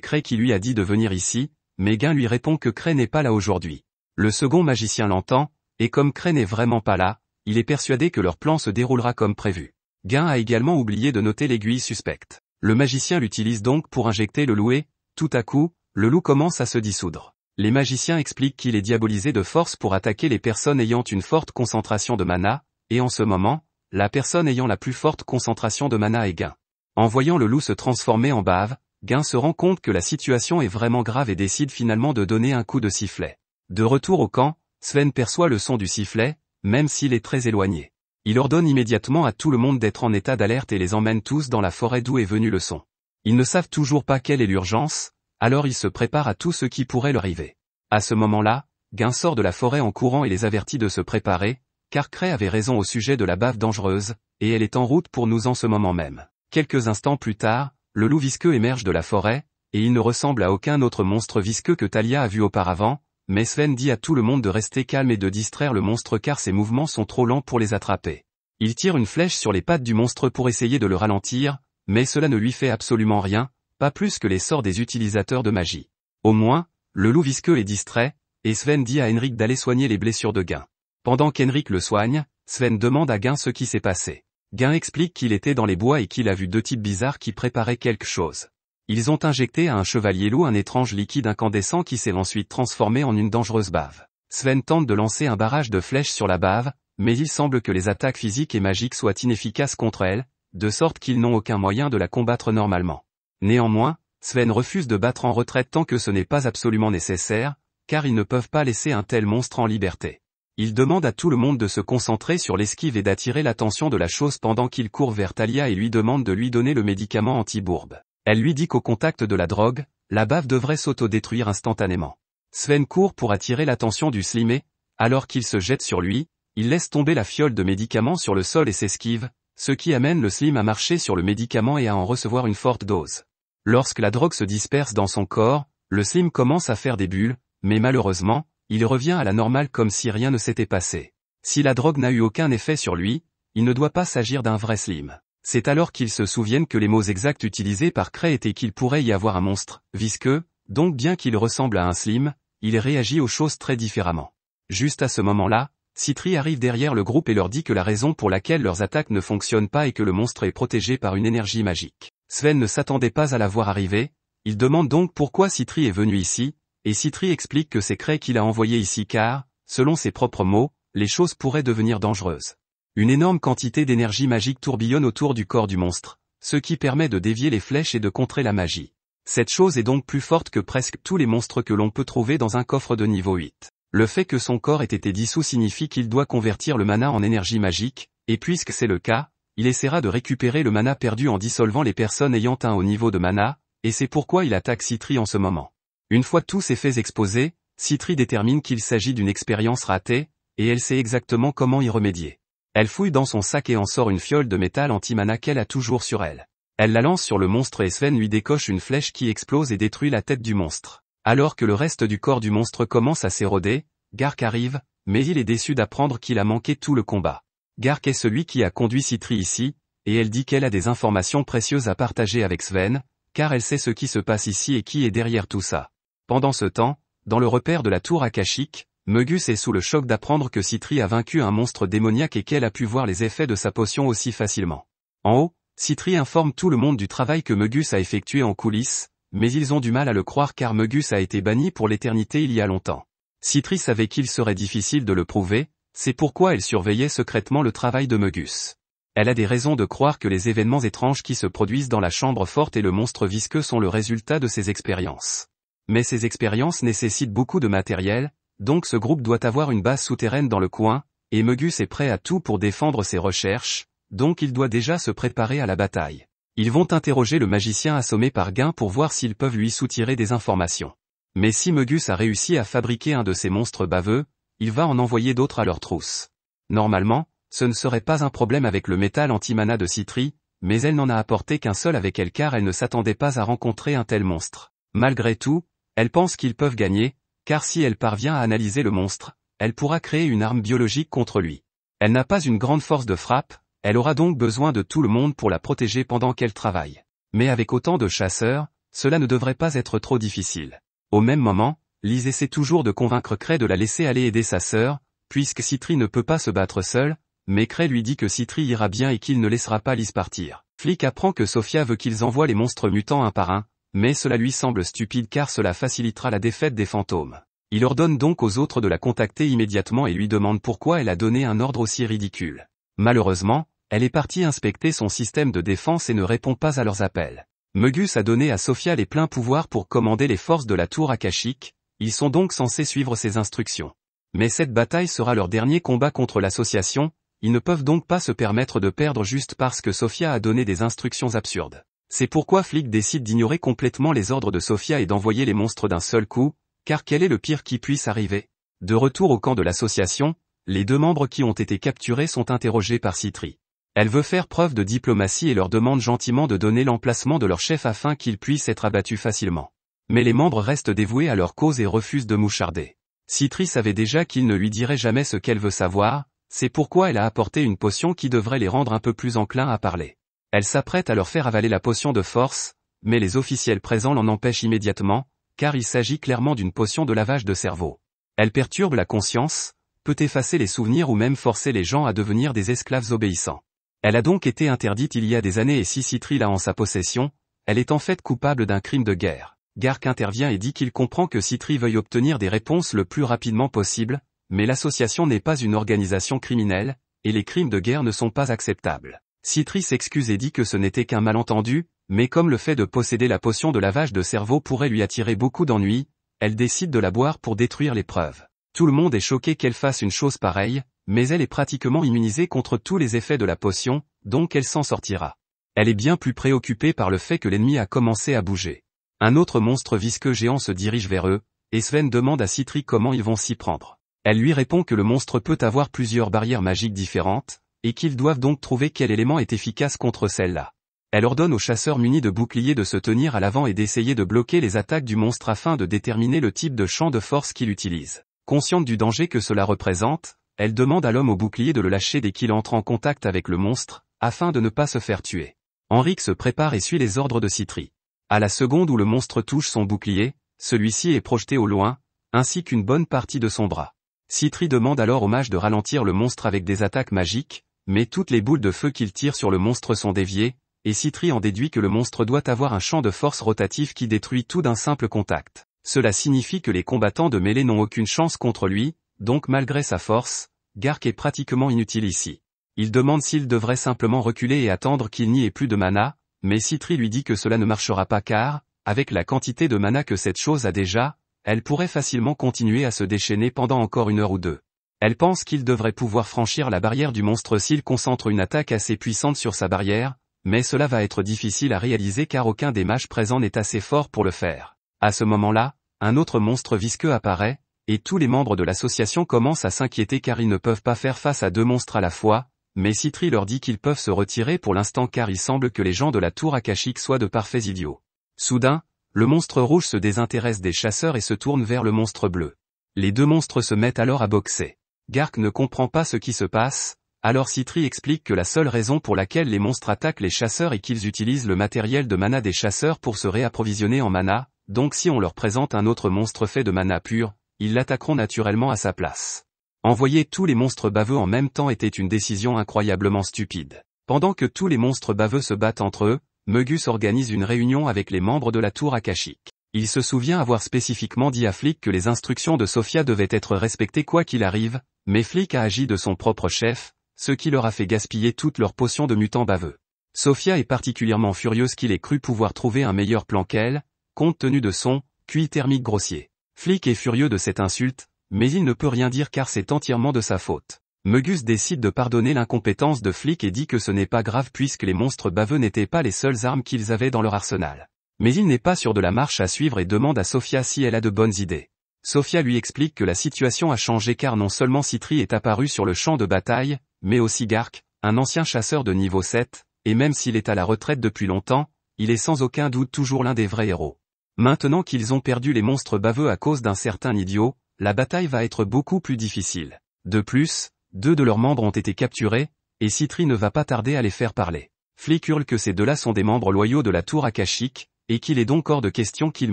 Cray qui lui a dit de venir ici, mais Guin lui répond que Cray n'est pas là aujourd'hui. Le second magicien l'entend, et comme Cray n'est vraiment pas là, il est persuadé que leur plan se déroulera comme prévu. Guin a également oublié de noter l'aiguille suspecte. Le magicien l'utilise donc pour injecter le loup et, tout à coup, le loup commence à se dissoudre. Les magiciens expliquent qu'il est diabolisé de force pour attaquer les personnes ayant une forte concentration de mana, et en ce moment, la personne ayant la plus forte concentration de mana est Guin. En voyant le loup se transformer en bave, Guin se rend compte que la situation est vraiment grave et décide finalement de donner un coup de sifflet. De retour au camp, Sven perçoit le son du sifflet, même s'il est très éloigné. Il ordonne immédiatement à tout le monde d'être en état d'alerte et les emmène tous dans la forêt d'où est venu le son. Ils ne savent toujours pas quelle est l'urgence, alors ils se préparent à tout ce qui pourrait leur arriver. À ce moment-là, Guin sort de la forêt en courant et les avertit de se préparer, car Cray avait raison au sujet de la bave dangereuse, et elle est en route pour nous en ce moment même. Quelques instants plus tard, le loup visqueux émerge de la forêt, et il ne ressemble à aucun autre monstre visqueux que Talia a vu auparavant, mais Sven dit à tout le monde de rester calme et de distraire le monstre car ses mouvements sont trop lents pour les attraper. Il tire une flèche sur les pattes du monstre pour essayer de le ralentir, mais cela ne lui fait absolument rien, pas plus que les sorts des utilisateurs de magie. Au moins, le loup visqueux est distrait, et Sven dit à Henrik d'aller soigner les blessures de Guin. Pendant qu'Henrik le soigne, Sven demande à Guin ce qui s'est passé. Guin explique qu'il était dans les bois et qu'il a vu 2 types bizarres qui préparaient quelque chose. Ils ont injecté à un chevalier loup un étrange liquide incandescent qui s'est ensuite transformé en une dangereuse bave. Sven tente de lancer un barrage de flèches sur la bave, mais il semble que les attaques physiques et magiques soient inefficaces contre elle, de sorte qu'ils n'ont aucun moyen de la combattre normalement. Néanmoins, Sven refuse de battre en retraite tant que ce n'est pas absolument nécessaire, car ils ne peuvent pas laisser un tel monstre en liberté. Il demande à tout le monde de se concentrer sur l'esquive et d'attirer l'attention de la chose pendant qu'il court vers Talia et lui demande de lui donner le médicament anti-bourbe. Elle lui dit qu'au contact de la drogue, la bave devrait s'auto-détruire instantanément. Sven court pour attirer l'attention du slimé, alors qu'il se jette sur lui, il laisse tomber la fiole de médicament sur le sol et s'esquive, ce qui amène le slim à marcher sur le médicament et à en recevoir une forte dose. Lorsque la drogue se disperse dans son corps, le slim commence à faire des bulles, mais malheureusement, il revient à la normale comme si rien ne s'était passé. Si la drogue n'a eu aucun effet sur lui, il ne doit pas s'agir d'un vrai slim. C'est alors qu'ils se souviennent que les mots exacts utilisés par Cray étaient qu'il pourrait y avoir un monstre, visqueux, donc bien qu'il ressemble à un slim, il réagit aux choses très différemment. Juste à ce moment-là, Citri arrive derrière le groupe et leur dit que la raison pour laquelle leurs attaques ne fonctionnent pas est que le monstre est protégé par une énergie magique. Sven ne s'attendait pas à la voir arriver, il demande donc pourquoi Citri est venu ici, et Citri explique que c'est Cray qui l'a envoyé ici car, selon ses propres mots, les choses pourraient devenir dangereuses. Une énorme quantité d'énergie magique tourbillonne autour du corps du monstre, ce qui permet de dévier les flèches et de contrer la magie. Cette chose est donc plus forte que presque tous les monstres que l'on peut trouver dans un coffre de niveau 8. Le fait que son corps ait été dissous signifie qu'il doit convertir le mana en énergie magique, et puisque c'est le cas, il essaiera de récupérer le mana perdu en dissolvant les personnes ayant un haut niveau de mana, et c'est pourquoi il attaque Citri en ce moment. Une fois tous ces faits exposés, Citri détermine qu'il s'agit d'une expérience ratée, et elle sait exactement comment y remédier. Elle fouille dans son sac et en sort une fiole de métal anti-mana qu'elle a toujours sur elle. Elle la lance sur le monstre et Sven lui décoche une flèche qui explose et détruit la tête du monstre. Alors que le reste du corps du monstre commence à s'éroder, Gark arrive, mais il est déçu d'apprendre qu'il a manqué tout le combat. Gark est celui qui a conduit Sitri ici, et elle dit qu'elle a des informations précieuses à partager avec Sven, car elle sait ce qui se passe ici et qui est derrière tout ça. Pendant ce temps, dans le repère de la tour akashique, Mogus est sous le choc d'apprendre que Sitri a vaincu un monstre démoniaque et qu'elle a pu voir les effets de sa potion aussi facilement. En haut, Sitri informe tout le monde du travail que Mogus a effectué en coulisses, mais ils ont du mal à le croire car Mogus a été banni pour l'éternité il y a longtemps. Sitri savait qu'il serait difficile de le prouver, c'est pourquoi elle surveillait secrètement le travail de Mogus. Elle a des raisons de croire que les événements étranges qui se produisent dans la chambre forte et le monstre visqueux sont le résultat de ces expériences. Mais ces expériences nécessitent beaucoup de matériel, donc ce groupe doit avoir une base souterraine dans le coin, et Mogus est prêt à tout pour défendre ses recherches, donc il doit déjà se préparer à la bataille. Ils vont interroger le magicien assommé par Gain pour voir s'ils peuvent lui soutirer des informations. Mais si Mogus a réussi à fabriquer un de ces monstres baveux, il va en envoyer d'autres à leur trousse. Normalement, ce ne serait pas un problème avec le métal anti-mana de Sitri, mais elle n'en a apporté qu'un seul avec elle car elle ne s'attendait pas à rencontrer un tel monstre. Malgré tout, elle pense qu'ils peuvent gagner, car si elle parvient à analyser le monstre, elle pourra créer une arme biologique contre lui. Elle n'a pas une grande force de frappe, elle aura donc besoin de tout le monde pour la protéger pendant qu'elle travaille. Mais avec autant de chasseurs, cela ne devrait pas être trop difficile. Au même moment, Liz essaie toujours de convaincre Cray de la laisser aller aider sa sœur, puisque Sitri ne peut pas se battre seul, mais Cray lui dit que Sitri ira bien et qu'il ne laissera pas Liz partir. Flick apprend que Sophia veut qu'ils envoient les monstres mutants un par un, mais cela lui semble stupide car cela facilitera la défaite des fantômes. Il ordonne donc aux autres de la contacter immédiatement et lui demande pourquoi elle a donné un ordre aussi ridicule. Malheureusement, elle est partie inspecter son système de défense et ne répond pas à leurs appels. Mogus a donné à Sophia les pleins pouvoirs pour commander les forces de la tour akashique, ils sont donc censés suivre ses instructions. Mais cette bataille sera leur dernier combat contre l'association, ils ne peuvent donc pas se permettre de perdre juste parce que Sophia a donné des instructions absurdes. C'est pourquoi Flick décide d'ignorer complètement les ordres de Sophia et d'envoyer les monstres d'un seul coup, car quel est le pire qui puisse arriver? De retour au camp de l'association, les deux membres qui ont été capturés sont interrogés par Sitri. Elle veut faire preuve de diplomatie et leur demande gentiment de donner l'emplacement de leur chef afin qu'ils puissent être abattus facilement. Mais les membres restent dévoués à leur cause et refusent de moucharder. Sitri savait déjà qu'il ne lui dirait jamais ce qu'elle veut savoir, c'est pourquoi elle a apporté une potion qui devrait les rendre un peu plus enclins à parler. Elle s'apprête à leur faire avaler la potion de force, mais les officiels présents l'en empêchent immédiatement, car il s'agit clairement d'une potion de lavage de cerveau. Elle perturbe la conscience, peut effacer les souvenirs ou même forcer les gens à devenir des esclaves obéissants. Elle a donc été interdite il y a des années et si Sitri l'a en sa possession, elle est en fait coupable d'un crime de guerre. Gark intervient et dit qu'il comprend que Sitri veuille obtenir des réponses le plus rapidement possible, mais l'association n'est pas une organisation criminelle, et les crimes de guerre ne sont pas acceptables. Sitri s'excuse et dit que ce n'était qu'un malentendu, mais comme le fait de posséder la potion de lavage de cerveau pourrait lui attirer beaucoup d'ennuis, elle décide de la boire pour détruire les preuves. Tout le monde est choqué qu'elle fasse une chose pareille, mais elle est pratiquement immunisée contre tous les effets de la potion, donc elle s'en sortira. Elle est bien plus préoccupée par le fait que l'ennemi a commencé à bouger. Un autre monstre visqueux géant se dirige vers eux, et Sven demande à Sitri comment ils vont s'y prendre. Elle lui répond que le monstre peut avoir plusieurs barrières magiques différentes, et qu'ils doivent donc trouver quel élément est efficace contre celle-là. Elle ordonne aux chasseurs munis de boucliers de se tenir à l'avant et d'essayer de bloquer les attaques du monstre afin de déterminer le type de champ de force qu'il utilise. Consciente du danger que cela représente, elle demande à l'homme au bouclier de le lâcher dès qu'il entre en contact avec le monstre, afin de ne pas se faire tuer. Henrik se prépare et suit les ordres de Sitri. À la seconde où le monstre touche son bouclier, celui-ci est projeté au loin, ainsi qu'une bonne partie de son bras. Sitri demande alors au mage de ralentir le monstre avec des attaques magiques, mais toutes les boules de feu qu'il tire sur le monstre sont déviées, et Sitri en déduit que le monstre doit avoir un champ de force rotatif qui détruit tout d'un simple contact. Cela signifie que les combattants de mêlée n'ont aucune chance contre lui, donc malgré sa force, Gark est pratiquement inutile ici. Il demande s'il devrait simplement reculer et attendre qu'il n'y ait plus de mana, mais Sitri lui dit que cela ne marchera pas car, avec la quantité de mana que cette chose a déjà, elle pourrait facilement continuer à se déchaîner pendant encore 1 heure ou 2. Elle pense qu'il devrait pouvoir franchir la barrière du monstre s'il concentre une attaque assez puissante sur sa barrière, mais cela va être difficile à réaliser car aucun des mages présents n'est assez fort pour le faire. À ce moment-là, un autre monstre visqueux apparaît, et tous les membres de l'association commencent à s'inquiéter car ils ne peuvent pas faire face à 2 monstres à la fois, mais Citri leur dit qu'ils peuvent se retirer pour l'instant car il semble que les gens de la tour akashique soient de parfaits idiots. Soudain, le monstre rouge se désintéresse des chasseurs et se tourne vers le monstre bleu. Les deux monstres se mettent alors à boxer. Gark ne comprend pas ce qui se passe, alors Citri explique que la seule raison pour laquelle les monstres attaquent les chasseurs est qu'ils utilisent le matériel de mana des chasseurs pour se réapprovisionner en mana, donc si on leur présente un autre monstre fait de mana pur, ils l'attaqueront naturellement à sa place. Envoyer tous les monstres baveux en même temps était une décision incroyablement stupide. Pendant que tous les monstres baveux se battent entre eux, Mogus organise une réunion avec les membres de la tour akashique. Il se souvient avoir spécifiquement dit à Flick que les instructions de Sophia devaient être respectées quoi qu'il arrive, mais Flick a agi de son propre chef, ce qui leur a fait gaspiller toutes leurs potions de mutants baveux. Sophia est particulièrement furieuse qu'il ait cru pouvoir trouver un meilleur plan qu'elle, compte tenu de son QI thermique grossier. Flick est furieux de cette insulte, mais il ne peut rien dire car c'est entièrement de sa faute. Mogus décide de pardonner l'incompétence de Flick et dit que ce n'est pas grave puisque les monstres baveux n'étaient pas les seules armes qu'ils avaient dans leur arsenal. Mais il n'est pas sûr de la marche à suivre et demande à Sophia si elle a de bonnes idées. Sophia lui explique que la situation a changé car non seulement Citri est apparu sur le champ de bataille, mais aussi Gark, un ancien chasseur de niveau 7, et même s'il est à la retraite depuis longtemps, il est sans aucun doute toujours l'un des vrais héros. Maintenant qu'ils ont perdu les monstres baveux à cause d'un certain idiot, la bataille va être beaucoup plus difficile. De plus, 2 de leurs membres ont été capturés, et Citri ne va pas tarder à les faire parler. Flick hurle que ces deux-là sont des membres loyaux de la tour akashique, et qu'il est donc hors de question qu'ils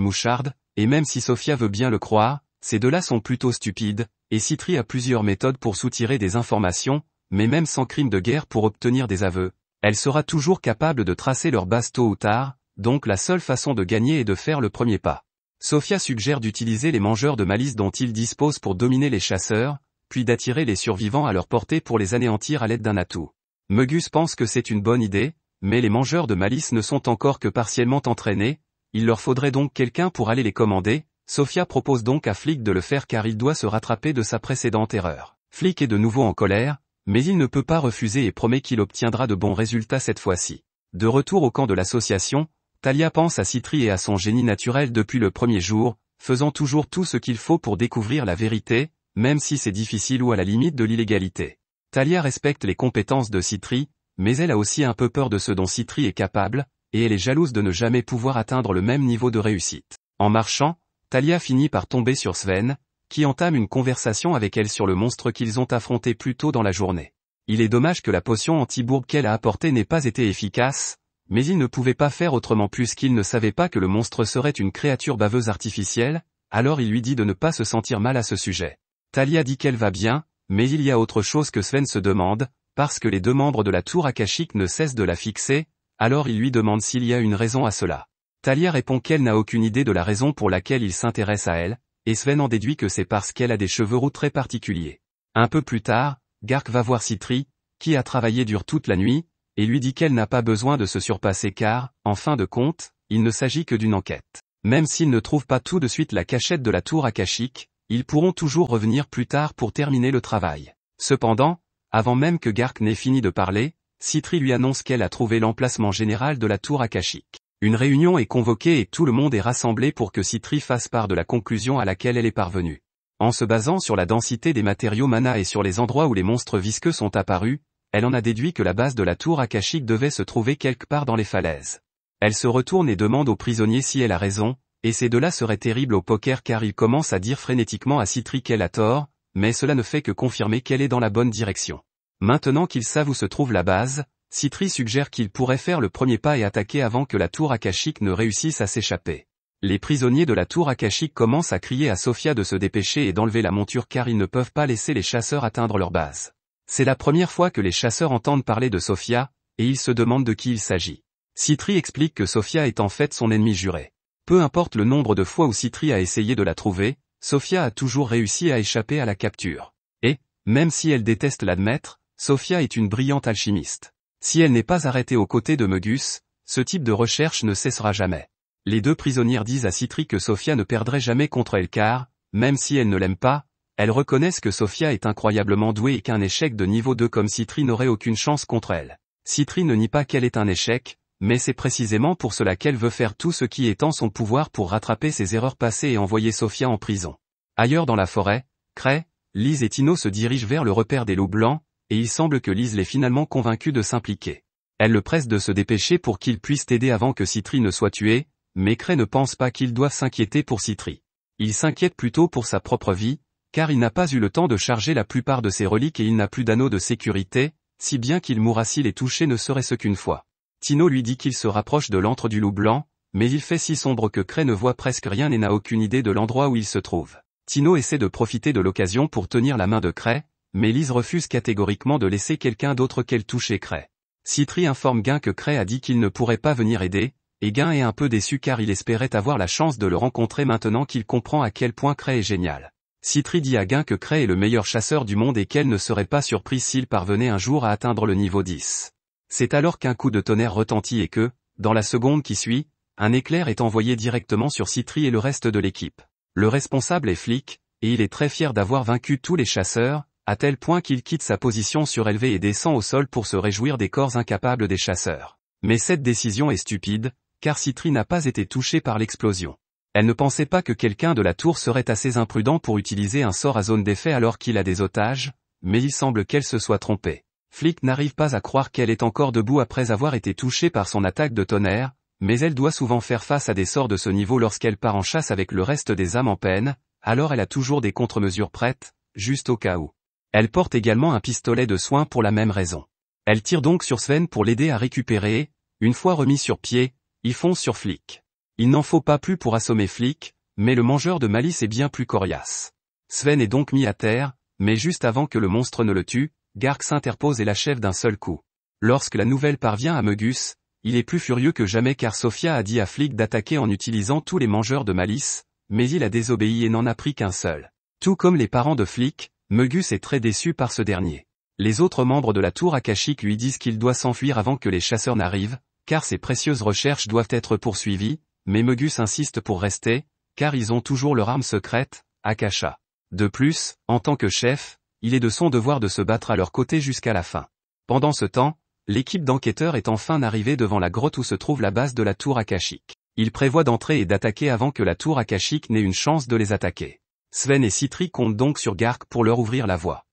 mouchardent, et même si Sophia veut bien le croire, ces deux-là sont plutôt stupides, et Citri a plusieurs méthodes pour soutirer des informations, mais même sans crime de guerre pour obtenir des aveux, elle sera toujours capable de tracer leur base tôt ou tard, donc la seule façon de gagner est de faire le premier pas. Sophia suggère d'utiliser les mangeurs de malice dont ils disposent pour dominer les chasseurs, puis d'attirer les survivants à leur portée pour les anéantir à l'aide d'un atout. Mogus pense que c'est une bonne idée, mais les mangeurs de malice ne sont encore que partiellement entraînés, il leur faudrait donc quelqu'un pour aller les commander. Sophia propose donc à Flick de le faire car il doit se rattraper de sa précédente erreur. Flick est de nouveau en colère, mais il ne peut pas refuser et promet qu'il obtiendra de bons résultats cette fois-ci. De retour au camp de l'association, Talia pense à Citri et à son génie naturel depuis le premier jour, faisant toujours tout ce qu'il faut pour découvrir la vérité, même si c'est difficile ou à la limite de l'illégalité. Talia respecte les compétences de Citri, mais elle a aussi un peu peur de ce dont Citri est capable, et elle est jalouse de ne jamais pouvoir atteindre le même niveau de réussite. En marchant, Talia finit par tomber sur Sven, qui entame une conversation avec elle sur le monstre qu'ils ont affronté plus tôt dans la journée. Il est dommage que la potion anti-bourbe qu'elle a apportée n'ait pas été efficace, mais il ne pouvait pas faire autrement puisqu'il ne savait pas que le monstre serait une créature baveuse artificielle, alors il lui dit de ne pas se sentir mal à ce sujet. Talia dit qu'elle va bien, mais il y a autre chose que Sven se demande, parce que les 2 membres de la tour akashique ne cessent de la fixer, alors il lui demande s'il y a une raison à cela. Talia répond qu'elle n'a aucune idée de la raison pour laquelle il s'intéresse à elle, et Sven en déduit que c'est parce qu'elle a des cheveux roux très particuliers. Un peu plus tard, Gark va voir Citri, qui a travaillé dur toute la nuit, et lui dit qu'elle n'a pas besoin de se surpasser car, en fin de compte, il ne s'agit que d'une enquête. Même s'ils ne trouvent pas tout de suite la cachette de la tour akashique, ils pourront toujours revenir plus tard pour terminer le travail. Cependant, avant même que Gark n'ait fini de parler, Citri lui annonce qu'elle a trouvé l'emplacement général de la tour akashique. Une réunion est convoquée et tout le monde est rassemblé pour que Citri fasse part de la conclusion à laquelle elle est parvenue. En se basant sur la densité des matériaux mana et sur les endroits où les monstres visqueux sont apparus, elle en a déduit que la base de la tour akashique devait se trouver quelque part dans les falaises. Elle se retourne et demande au prisonnier si elle a raison, et ces deux-là seraient terribles au poker car ils commencent à dire frénétiquement à Citri qu'elle a tort, mais cela ne fait que confirmer qu'elle est dans la bonne direction. Maintenant qu'ils savent où se trouve la base, Citri suggère qu'ils pourraient faire le premier pas et attaquer avant que la tour akashique ne réussisse à s'échapper. Les prisonniers de la tour akashique commencent à crier à Sophia de se dépêcher et d'enlever la monture car ils ne peuvent pas laisser les chasseurs atteindre leur base. C'est la première fois que les chasseurs entendent parler de Sophia, et ils se demandent de qui il s'agit. Citri explique que Sophia est en fait son ennemi juré. Peu importe le nombre de fois où Citri a essayé de la trouver, Sophia a toujours réussi à échapper à la capture. Et, même si elle déteste l'admettre, Sophia est une brillante alchimiste. Si elle n'est pas arrêtée aux côtés de Mogus, ce type de recherche ne cessera jamais. Les 2 prisonnières disent à Citri que Sophia ne perdrait jamais contre elle car, même si elles ne l'aiment pas, elles reconnaissent que Sophia est incroyablement douée et qu'un échec de niveau 2 comme Citri n'aurait aucune chance contre elle. Citri ne nie pas qu'elle est un échec, mais c'est précisément pour cela qu'elle veut faire tout ce qui est en son pouvoir pour rattraper ses erreurs passées et envoyer Sophia en prison. Ailleurs dans la forêt, Cray, Liz et Tino se dirigent vers le repère des loups blancs, et il semble que Lise l'ait finalement convaincu de s'impliquer. Elle le presse de se dépêcher pour qu'il puisse t'aider avant que Citri ne soit tué, mais Cray ne pense pas qu'il doive s'inquiéter pour Citri. Il s'inquiète plutôt pour sa propre vie, car il n'a pas eu le temps de charger la plupart de ses reliques et il n'a plus d'anneau de sécurité, si bien qu'il mourra s'il est touché ne serait-ce qu'une fois. Tino lui dit qu'il se rapproche de l'antre du loup blanc, mais il fait si sombre que Cray ne voit presque rien et n'a aucune idée de l'endroit où il se trouve. Tino essaie de profiter de l'occasion pour tenir la main de Cray, mais Lise refuse catégoriquement de laisser quelqu'un d'autre qu'elle toucher Cray. Citri informe Gain que Cray a dit qu'il ne pourrait pas venir aider, et Gain est un peu déçu car il espérait avoir la chance de le rencontrer maintenant qu'il comprend à quel point Cray est génial. Citri dit à Gain que Cray est le meilleur chasseur du monde et qu'elle ne serait pas surprise s'il parvenait un jour à atteindre le niveau 10. C'est alors qu'un coup de tonnerre retentit et que, dans la seconde qui suit, un éclair est envoyé directement sur Citri et le reste de l'équipe. Le responsable est Flick, et il est très fier d'avoir vaincu tous les chasseurs, à tel point qu'il quitte sa position surélevée et descend au sol pour se réjouir des corps incapables des chasseurs. Mais cette décision est stupide, car Citri n'a pas été touchée par l'explosion. Elle ne pensait pas que quelqu'un de la tour serait assez imprudent pour utiliser un sort à zone d'effet alors qu'il a des otages, mais il semble qu'elle se soit trompée. Flick n'arrive pas à croire qu'elle est encore debout après avoir été touchée par son attaque de tonnerre, mais elle doit souvent faire face à des sorts de ce niveau lorsqu'elle part en chasse avec le reste des âmes en peine, alors elle a toujours des contre-mesures prêtes, juste au cas où. Elle porte également un pistolet de soin pour la même raison. Elle tire donc sur Sven pour l'aider à récupérer et, une fois remis sur pied, il fonce sur Flick. Il n'en faut pas plus pour assommer Flick, mais le mangeur de malice est bien plus coriace. Sven est donc mis à terre, mais juste avant que le monstre ne le tue, Gark s'interpose et l'achève d'un seul coup. Lorsque la nouvelle parvient à Mogus, il est plus furieux que jamais car Sophia a dit à Flick d'attaquer en utilisant tous les mangeurs de malice, mais il a désobéi et n'en a pris qu'un seul. Tout comme les parents de Flick, Mogus est très déçu par ce dernier. Les autres membres de la tour akashique lui disent qu'il doit s'enfuir avant que les chasseurs n'arrivent, car ses précieuses recherches doivent être poursuivies, mais Mogus insiste pour rester, car ils ont toujours leur arme secrète, Akasha. De plus, en tant que chef, il est de son devoir de se battre à leur côté jusqu'à la fin. Pendant ce temps, l'équipe d'enquêteurs est enfin arrivée devant la grotte où se trouve la base de la tour akashique. Ils prévoient d'entrer et d'attaquer avant que la tour akashique n'ait une chance de les attaquer. Sven et Citri comptent donc sur Gark pour leur ouvrir la voie.